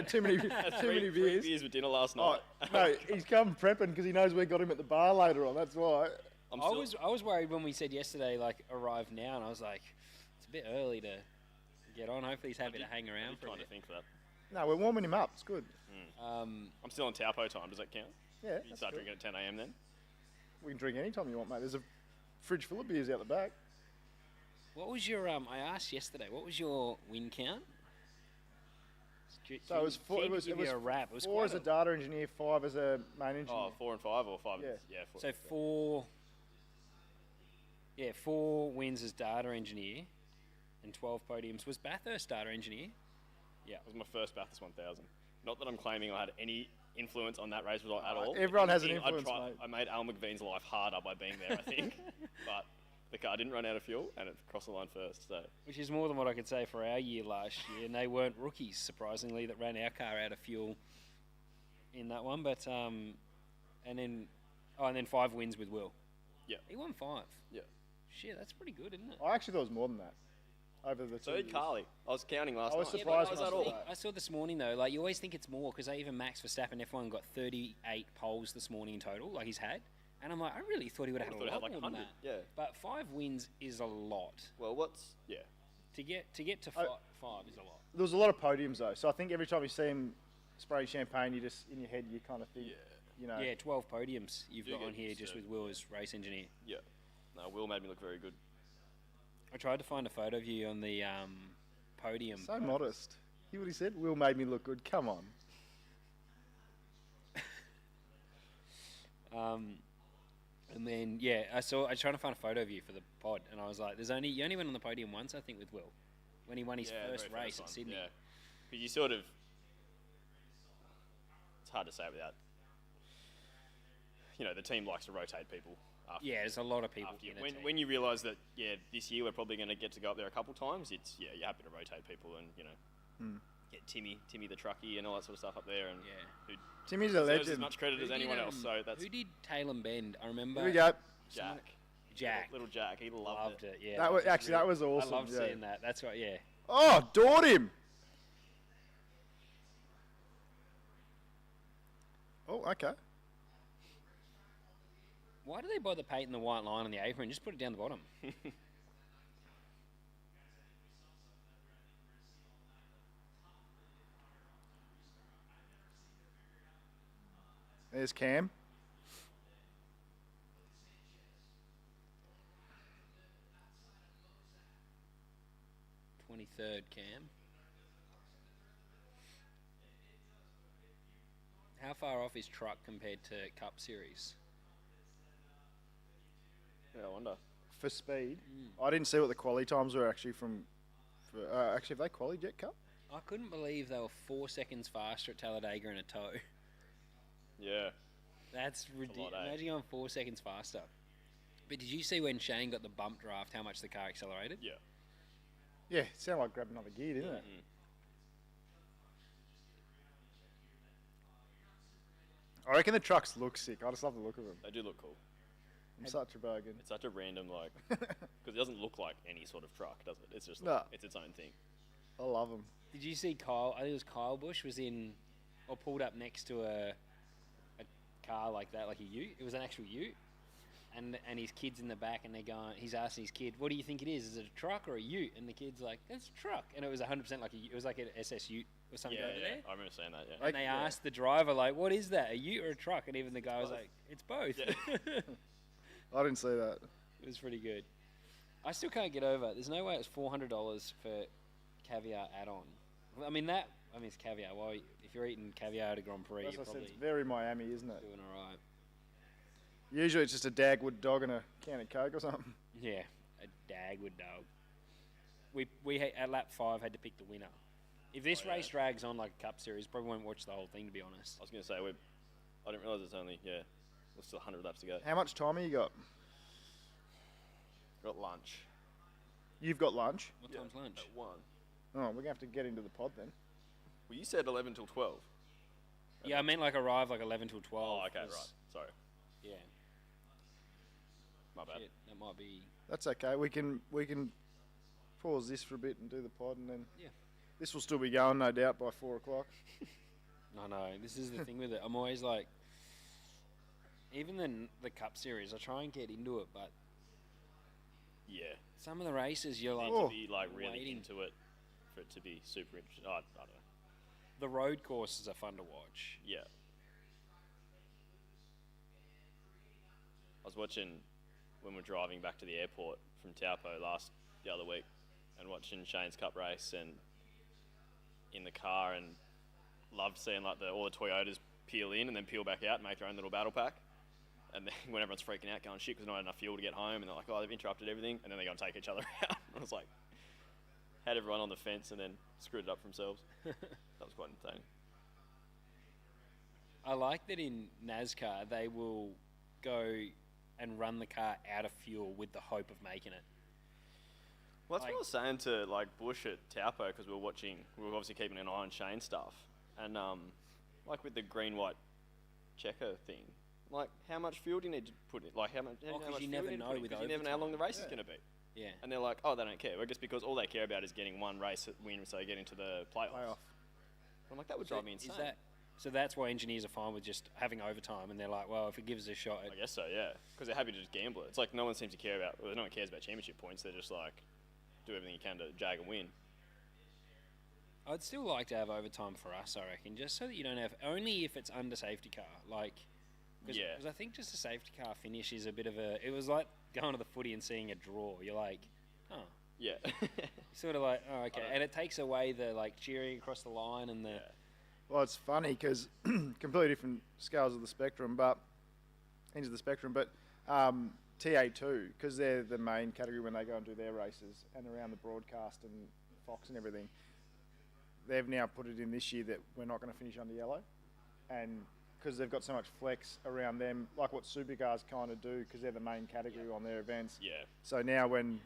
too many, Had too many three beers. beers with dinner last Oh, night. no, he's come prepping because he knows we got him at the bar later on. That's why. I'm I still, was worried when we said yesterday, like, arrive now, and I was like, it's a bit early to get on. Hopefully he's happy to hang I'm around for a trying to bit. think for that. No, we're warming him up. It's good. Um, I'm still on Taupo time. Does that count? Yeah, You that's start good. drinking at 10 a.m. then? We can drink anytime you want, mate. There's a fridge full of beers out the back. what was your, I asked yesterday, what was your win count? So it was four. Keen It to was, give it was you a wrap. It was 4 quite as a data engineer, 5 as a main engineer. Oh, 4 and 5 or 5? Yeah. Yeah, 4. So 4 wins as data engineer and 12 podiums. Was Bathurst data engineer? Yeah. That was my first Bathurst 1000. Not that I'm claiming I had any influence on that race result at all. Everyone has an If anything, influence, mate. I made Al McVean's life harder by being there, I think. But the car didn't run out of fuel and it crossed the line first. So Which is more than what I could say for our year last year, and they weren't rookies, surprisingly, that ran our car out of fuel in that one. But and then 5 wins with Will. Yeah. He won 5. yeah. Shit, that's pretty good, isn't it? I actually thought it was more than that. Over the So 2 did years. Carly. I was counting last I was night. surprised Was when that I saw all? that. I saw this morning though, like you always think it's more because even Max Verstappen F1 got 38 poles this morning in total, like he's had, and I'm like, I really thought he would have had I a thought lot it had more like than 100. that. Yeah. But 5 wins is a lot. Well, yeah. To get to I- 5 is a lot. There was a lot of podiums though, so I think every time you see him spray champagne, you just in your head you kind of think, you know, Yeah, 12 podiums you've You got get on here used just to with Will as race engineer. Yeah. No, Will made me look very good. I tried to find a photo of you on the podium. so modest. Hear what he said? Will made me look good. Come on. And then I was trying to find a photo of you for the pod, and I was like, you only went on the podium once, I think, with Will, when he won his Yeah, first very race one. at Sydney. Yeah. But you sort of... It's hard to say without... You know, the team likes to rotate people after. Yeah, there's a lot of people after you. in the When, team. when you realise that, this year we're probably going to get to go up there a couple times, you're happy to rotate people and, get Timmy the truckie and all that sort of stuff up there and who Timmy's a deserves as legend. much credit as anyone else. So that's Who did Taylor Bend? I remember. Here we go. Jack. Little Jack, he loved it. Yeah. That was actually that was I awesome. love yeah. seeing that. That's right. Yeah. Oh, doored him. Oh, okay. Why do they bother painting the white line on the apron? Just put it down the bottom. There's Cam. How far off is truck compared to Cup Series? Yeah, I wonder. For speed, I didn't see what the quali times were actually actually, have they qualied yet, Cup? I couldn't believe they were 4 seconds faster at Talladega in a tow. Yeah. That's lot, ridiculous. eh? Imagine going 4 seconds faster. But did you see when Shane got the bump draft, how much the car accelerated? Yeah. Yeah, it sounded like grabbing another gear, didn't it? Mm. I reckon the trucks look sick. I just love the look of them. They do look cool. I'm such a bogan. It's such a random, like, because it doesn't look like any sort of truck, does it? It's just No. like, it's its own thing. I love them. Did you see Kyle? I think it was Kyle Busch was in, or pulled up next to a car like that, like a ute. It was an actual ute, and his kid's in the back, and they're going. He's asking his kid, "What do you think it is? Is it a truck or a ute?" And the kid's like, "That's a truck." And it was 100% like it was like an SS ute or something Yeah, over yeah. there. I remember saying that, yeah. Like- And they yeah. asked the driver, like, "What is that? A ute or a truck?" And even the guy was both. like, "It's both." Yeah. I didn't see that. It was pretty good. I still can't get over it. There's no way it's $400 for caviar add-on. I mean, it's caviar. Well, if you're eating caviar at a Grand Prix, As you're I said, probably it's very Miami, isn't it? doing all right. Usually it's just a Dagwood dog and a can of Coke or something. Yeah, a Dagwood dog. At lap 5 had to pick the winner. If this Oh, yeah. race drags on like a Cup Series, probably won't watch the whole thing, to be honest. I was going to say, I didn't realise it's only, there's still 100 laps to go. How much time have you got? Got lunch. You've got lunch? What time's lunch? At 1. Oh, we're going to have to get into the pod then. Well, you said 11 till 12. Yeah, I meant like arrive like 11 till 12. Oh, okay, 'cause- right. Sorry. Yeah, My bad. shit, that might be... That's okay. We can pause this for a bit and do the pod, and then Yeah. this will still be going, no doubt, by 4 o'clock. I know, this is the thing with it. I'm always like... Even the Cup Series, I try and get into it, but Yeah. some of the races, you're like... Need Oh. to be, like, really waiting. into it for it to be super interesting. I don't know. The road courses are fun to watch. Yeah. I was watching when we were driving back to the airport from Taupo the other week and watching Shane's Cup race and in the car, and loved seeing like all the Toyotas peel in and then peel back out and make their own little battle pack. And then when everyone's freaking out going shit because not enough fuel to get home, and they're like, oh, they've interrupted everything, and then they go and take each other out. I was like, had everyone on the fence and then screwed it up for themselves. That was quite entertaining. I like that in NASCAR they will go and run the car out of fuel with the hope of making it. Well, that's Like- what I was saying to like Bush at Taupo, because we were obviously keeping an eye on Shane stuff, and like with the green white checker thing, like how much fuel do you need to put in? Like how much? Oh, 'cause how much you fuel never do need to know put in? with 'Cause you never know how long the race is Yeah. going to be. Yeah. And they're like, oh, they don't care. Well, just because all they care about is getting one race win, so they get into the playoffs. Playoff. I'm like, that would drive me insane. So that's why engineers are fine with just having overtime, and they're like, well, if it gives us a shot, I guess so, yeah. Because they're happy to just gamble it. It's like no one seems to care about. Well, no one cares about championship points. They're just like, do everything you can to jag and win. I'd still like to have overtime for us, I reckon, just so that you don't have only if it's under safety car, like. Because Yeah. I think just a safety car finish is a bit of a. It was like going to the footy and seeing a draw. You're like, oh, Yeah. sort of like, oh, okay, know. and it takes away the like cheering across the line and the. Yeah. Well, it's funny because completely different scales of the spectrum, but ends of the spectrum. But TA2, because they're the main category when they go and do their races, and around the broadcast and Fox and everything, they've now put it in this year that we're not going to finish under yellow, and because they've got so much flex around them, like what supercars kind of do, because they're the main category on their events. Yeah. So now when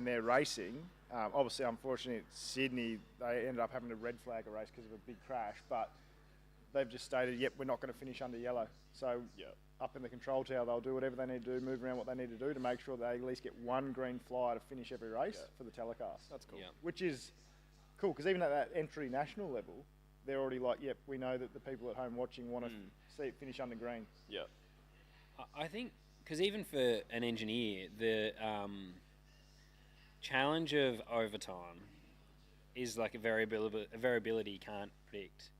they're racing, obviously, unfortunately, at Sydney, they ended up having to red flag a race because of a big crash, but they've just stated, yep, we're not going to finish under yellow. So Yeah. up in the control tower, they'll do whatever they need to do, move around what they need to do to make sure they at least get one green flyer to finish every race Yeah. for the telecast. That's cool. Yeah. Which is cool, because even at that entry national level, they're already like, yep, we know that the people at home watching want to see it finish under green. Yeah. I think because even for an engineer, the challenge of overtime is like a variability you can't predict.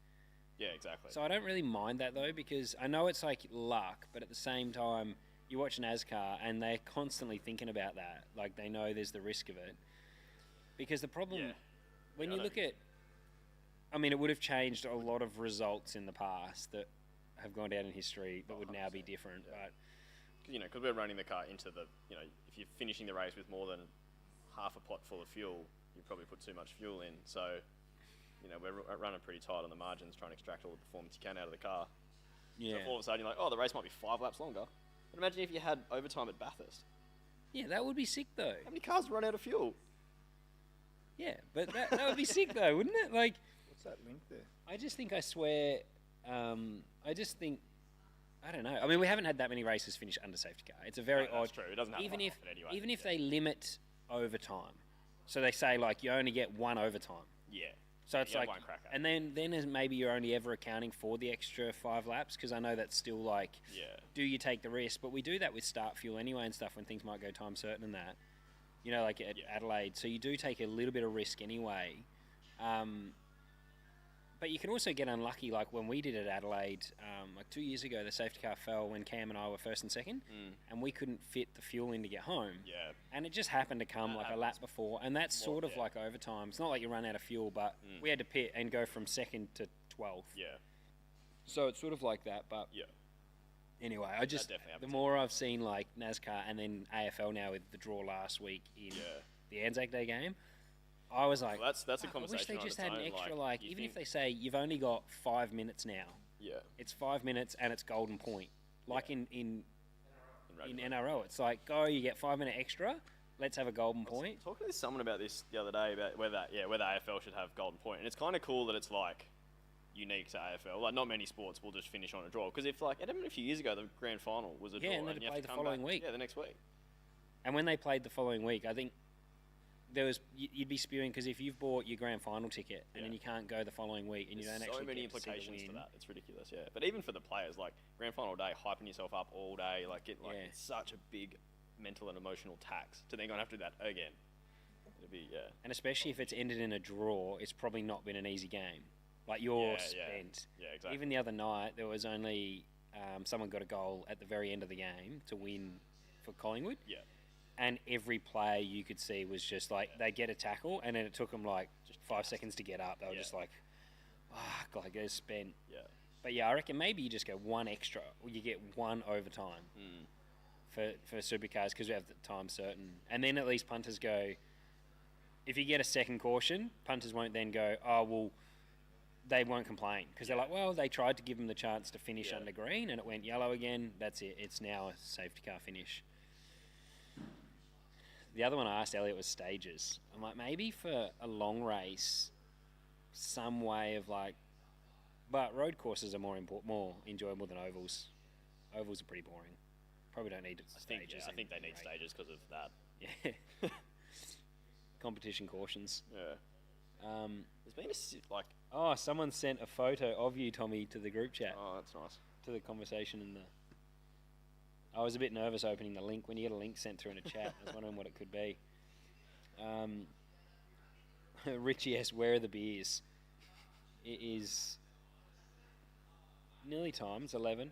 Yeah, exactly. So I don't really mind that though, because I know it's like luck, but at the same time, you watch NASCAR and they're constantly thinking about that. Like they know there's the risk of it. Because the problem, Yeah. when Yeah, you I look at, I mean, it would have changed a lot of results in the past that have gone down in history that would now be different. Yeah. Because we're running the car into the, if you're finishing the race with more than half a pot full of fuel, you probably put too much fuel in. So, we're running pretty tight on the margins, trying to extract all the performance you can out of the car. Yeah. So if all of a sudden you're like, oh, the race might be 5 laps longer. But imagine if you had overtime at Bathurst. Yeah, that would be sick though. How many cars run out of fuel? Yeah, but that would be sick though, wouldn't it? Like, What's that link there? I just think, I swear, I just think, I don't know. I mean, we haven't had that many races finish under safety car. It's a very odd. That's true. It doesn't happen Even that if often anyway. even if they limit overtime, so they say like you only get one overtime. Yeah. So it's you have like, one crack at it. and then is maybe you're only ever accounting for the extra 5 laps, because I know that's still like, Yeah. do you take the risk? But we do that with start fuel anyway and stuff when things might go time certain and that, like at Adelaide. So you do take a little bit of risk anyway. But you can also get unlucky, like when we did at Adelaide, like 2 years ago, the safety car fell when Cam and I were first and second, and we couldn't fit the fuel in to get home. Yeah. And it just happened to come That like a happens. lap before, and that's Well, sort of yeah. like overtime. It's not like you run out of fuel, but we had to pit and go from second to 12th. Yeah. So it's sort of like that, but Yeah. anyway, I just, definitely the happens. more I've seen like NASCAR and then AFL now with the draw last week in Yeah. the Anzac Day game, I was like, Well, that's a "Oh, conversation. I wish they on just its had an own, extra, you even if think- they say you've only got 5 minutes now, Yeah. it's 5 minutes and it's golden point. Like in In rugby. NRL, it's like, go, you get 5 minute extra, let's have a golden point. Talking to someone about this the other day about whether AFL should have golden point, and it's kind of cool that it's like unique to AFL. Like not many sports will just finish on a draw, because if like it happened a few years ago, the grand final was a draw, and then and they you have played to the come following back, week. Yeah, the next week. And when they played the following week, I think there was, you'd be spewing, because if you've bought your grand final ticket and then Yeah. you can't go the following week and you There's don't so actually many get to see the implications to win. that. It's ridiculous. Yeah, but even for the players, like grand final day, hyping yourself up all day, Yeah. it's such a big mental and emotional tax to then go and have to do that again. It'd be And especially if it's ended in a draw, it's probably not been an easy game. Like you're spent. Yeah, exactly. Even the other night, there was only someone got a goal at the very end of the game to win for Collingwood. Yeah. And every player you could see was just like, they'd get a tackle and then it took them like just 5 seconds to get up. They were just like, like they're spent. Yeah. But yeah, I reckon maybe you just go one extra, or you get one overtime for supercars, because we have the time certain. And then at least punters go, if you get a second caution, punters won't then go, oh, well, they won't complain, because they're like, well, they tried to give them the chance to finish under green and it went yellow again. That's it. It's now a safety car finish. The other one I asked Elliot was stages. I'm like, maybe for a long race, some way of like, but road courses are more enjoyable than ovals. Ovals are pretty boring. Probably don't need stages. I think they in need race. stages because of that. Yeah. Competition cautions. Yeah. There's been Oh, someone sent a photo of you, Tommy, to the group chat, Oh, that's nice. to the conversation in the. I was a bit nervous opening the link. When you get a link sent through in a chat, I was wondering what it could be. Richie asks, where are the beers? It is nearly time. It's 11.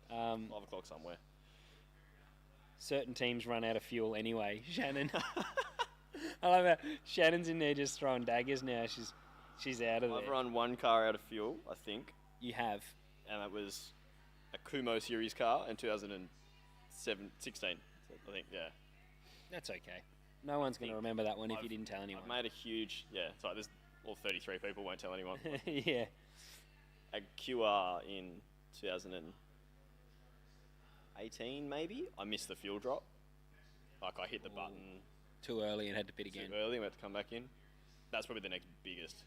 5 o'clock somewhere. Certain teams run out of fuel anyway. Shannon. I love how Shannon's in there just throwing daggers now. She's out of I've there. run one car out of fuel, I think, You have. and that was a Kumo series car in 2016. I think, yeah. That's okay. No one's going to remember that one if you I've- didn't tell anyone. I've made a huge, it's like there's all 33 people won't tell anyone. Yeah. A QR in 2018 maybe. I missed the fuel drop. Like I hit the button Too early and had to pit too again. early and had to come back in. That's probably the next biggest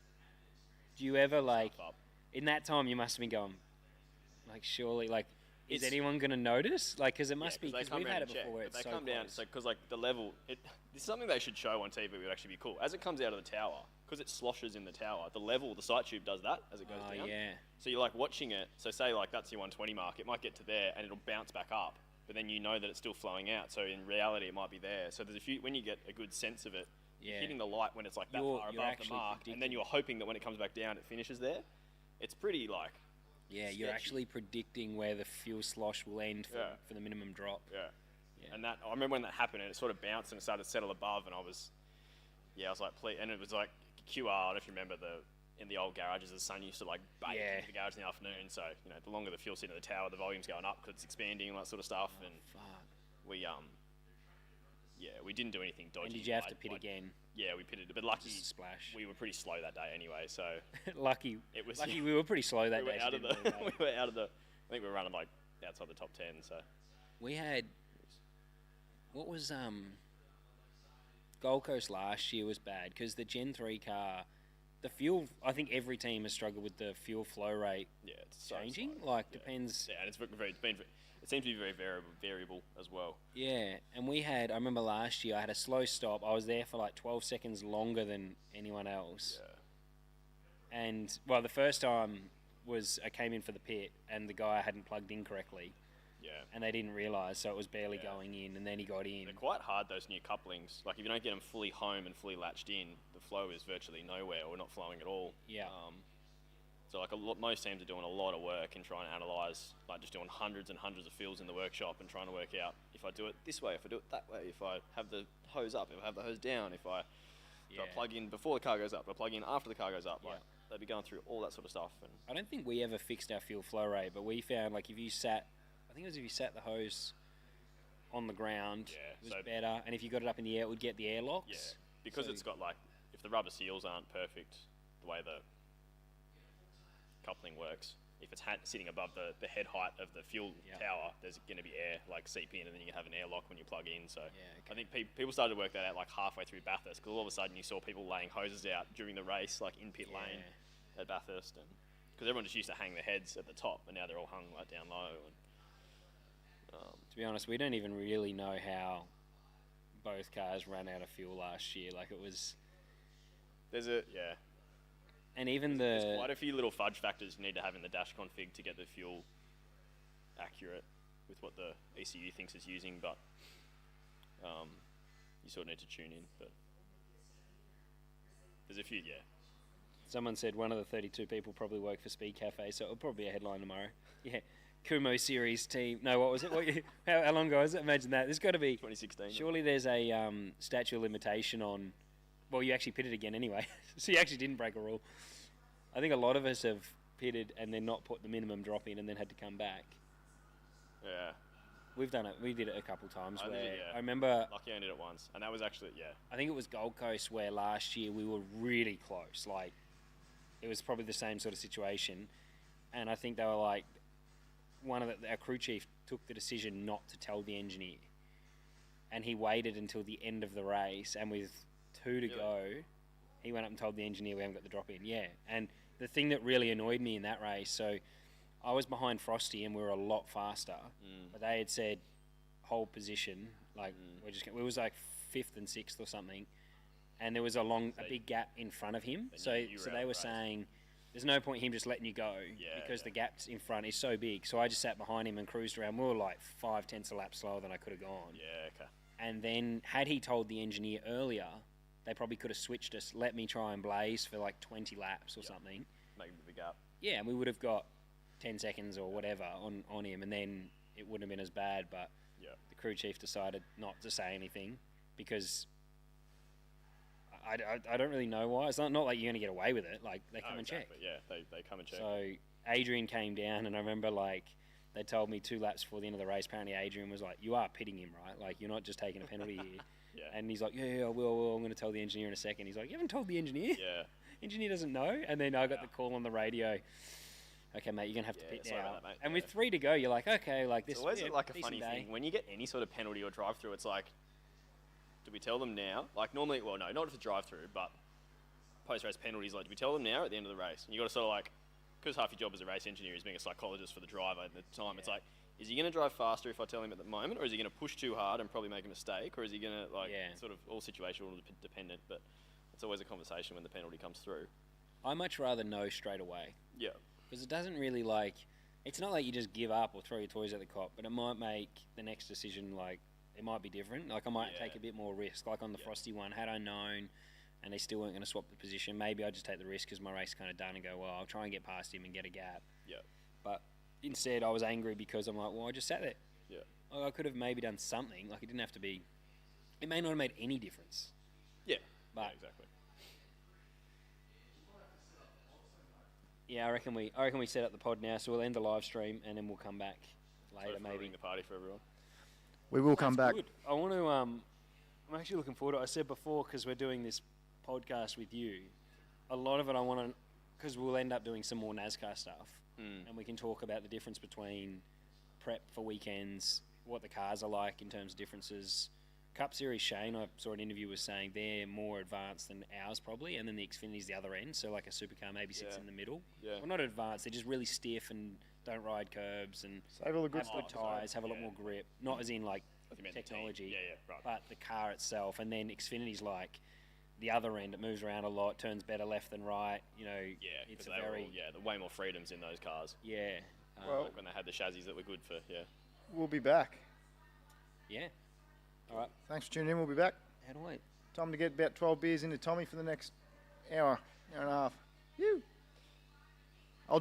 Do you ever like, stuff up. in that time you must have been going, like surely, like, is It's- anyone going to notice? Like, because it must be, they because come we've round had it and check, before where but it's they so come down, close. so because like the level, this is something they should show on TV. Would actually be cool. As it comes out of the tower, because it sloshes in the tower. The level, the sight tube does that as it goes Oh, down. yeah. So you're like watching it. So say like that's your 120 mark. It might get to there and it'll bounce back up, but then you know that it's still flowing out. So in reality, it might be there. So there's a few when you get a good sense of it. Yeah. You're hitting the light when it's like that You're far above the actually mark, and predicting. then you're hoping that when it comes back down, it finishes there. It's pretty like Yeah, you're sketchy. actually predicting where the fuel slosh will end for, Yeah. for the minimum drop. Yeah. Yeah. And that I remember when that happened and it sort of bounced and it started to settle above and I was like, please, and it was like QR. I don't know if you remember in the old garages, the sun used to like bake Yeah. into the garage in the afternoon. So the longer the fuel's sitting in the tower, the volume's going up because it's expanding and that sort of stuff. And Fuck. we didn't do anything dodgy. And did you have to pit again? Yeah, we pitted, but lucky Just a splash. we were pretty slow that day anyway. So lucky. it was Lucky we were pretty slow that we day. were so out of didn't the really matter. we were out of the. I think we were running like outside the top 10. So We had what was Gold Coast last year was bad because the Gen 3 car, the fuel. I think every team has struggled with the fuel flow rate yeah, it's so changing. slow. Like Yeah. depends. Yeah, and it seems to be very variable as well. Yeah, and we had. I remember last year I had a slow stop. I was there for like 12 seconds longer than anyone else. Yeah. And well, the first time was I came in for the pit and the guy hadn't plugged in correctly, Yeah. and they didn't realise, so it was barely Yeah. going in, and then he got in. They're quite hard, those new couplings. Like, if you don't get them fully home and fully latched in, the flow is virtually nowhere or not flowing at all. Yeah. So, like, most teams are doing a lot of work and trying to analyse, like, just doing hundreds and hundreds of fields in the workshop and trying to work out if I do it this way, if I do it that way, if I have the hose up, if I have the hose down, if I plug in before the car goes up, if I plug in after the car goes up. Yeah. Like, they'd be going through all that sort of stuff. And I don't think we ever fixed our fuel flow rate, but we found like if you sat the hose on the ground, Yeah, it was so- better, and if you got it up in the air, it would get the airlocks. yeah, because So- it's got, like, if the rubber seals aren't perfect, the way the coupling works, if it's sitting above the head height of the fuel Yeah. tower, there's going to be air like seep in, and then you can have an airlock when you plug in. So okay. I think people started to work that out like halfway through Bathurst, because all of a sudden you saw people laying hoses out during the race, like in pit lane at Bathurst, and because everyone just used to hang their heads at the top, and now they're all hung like down low. And To be honest, we don't even really know how both cars ran out of fuel last year. Like it was, and even there's quite a few little fudge factors you need to have in the dash config to get the fuel accurate with what the ECU thinks it's using, but you sort of need to tune in. But there's a few, Someone said one of the 32 people probably work for Speed Cafe, so it'll probably be a headline tomorrow. Yeah, Kumo Series team. No, what was it? How long ago was it? Imagine that. There's got to be. 2016. Surely there's a statute of limitation on. Well, you actually pitted again anyway, so you actually didn't break a rule. I think a lot of us have pitted and then not put the minimum drop in and then had to come back. Yeah. We've done it. We did it a couple times. I where did it, yeah. I remember. Lucky I did it once, and that was actually, I think it was Gold Coast where last year we were really close. Like, it was probably the same sort of situation, and I think they were like, our crew chief took the decision not to tell the engineer, and he waited until the end of the race, and with 2 to Really? go, he went up and told the engineer we haven't got the drop in. Yeah, and the thing that really annoyed me in that race, so I was behind Frosty and we were a lot faster, but they had said hold position, like we was like 5th and 6th or something, and there was a big gap in front of him. They So knew you were so out they of were race. saying there's no point him just letting you go because the gap in front is so big. So I just sat behind him and cruised around. We were like 5/10 a lap slower than I could have gone. Yeah, okay. And then had he told the engineer earlier, they probably could have switched us, let me try and blaze for like 20 laps or something. Make a big gap. Yeah, and we would have got 10 seconds or whatever on him, and then it wouldn't have been as bad. But Yeah. the crew chief decided not to say anything because I don't really know why. It's not like you're going to get away with it. Like, they come and check. Exactly. Yeah, they come and check. So Adrian came down, and I remember, like, they told me 2 laps before the end of the race, apparently Adrian was like, you are pitting him, right? Like, you're not just taking a penalty here. Yeah. And he's like, yeah, I will. I'm going to tell the engineer in a second. He's like, you haven't told the engineer? Yeah. Engineer doesn't know. And then I got the call on the radio. Okay, mate, you're going to have to pit sorry now. about that, mate. And with 3 to go, you're like, okay, like this It's always like a decent funny day. thing. When you get any sort of penalty or drive-through, it's like, do we tell them now? Like, normally, well, no, not for drive-through, but post-race penalties, like, do we tell them now or at the end of the race? And you got to sort of like, because half your job as a race engineer is being a psychologist for the driver at the time, it's like, is he going to drive faster if I tell him at the moment, or is he going to push too hard and probably make a mistake, or is he going to, like, sort of all situational dependent, but it's always a conversation when the penalty comes through. I much rather know straight away. Yeah. Because it doesn't really, like, it's not like you just give up or throw your toys at the cop, but it might make the next decision, like, it might be different. Like, I might take a bit more risk. Like on the Frosty one, had I known and they still weren't going to swap the position, maybe I'd just take the risk because my race kind of done and go, well, I'll try and get past him and get a gap. Yeah. But instead, I was angry because I'm like, well, I just sat there. Yeah. Like, I could have maybe done something. Like, it didn't have to be, it may not have made any difference. Yeah. But exactly. Yeah, I reckon we set up the pod now, so we'll end the live stream and then we'll come back later, Sorry for maybe. ruining the party for everyone. We will come back. Good. I want to. I'm actually looking forward to it. I said before, because we're doing this podcast with you, a lot of it I want to, because we'll end up doing some more NASCAR stuff, and we can talk about the difference between prep for weekends, what the cars are like in terms of differences. Cup Series Shane, I saw an interview was saying they're more advanced than ours probably, and then the Xfinity's the other end, so like a supercar maybe sits in the middle. Yeah. Well, not advanced, they're just really stiff and don't ride curbs and Save all the good have stuff. good tyres, have a lot more grip. Not as in like I think you meant the team. technology, Yeah, right. but the car itself. And then Xfinity's like the other end, it moves around a lot, turns better left than right. You know, Yeah, it's because a very the way more freedoms in those cars. yeah, Well- Like when they had the chassis that were good for We'll be back. yeah. All right, Thanks for tuning in. We'll be back. how do I? Time to get about 12 beers into Tommy for the next hour and a half. You.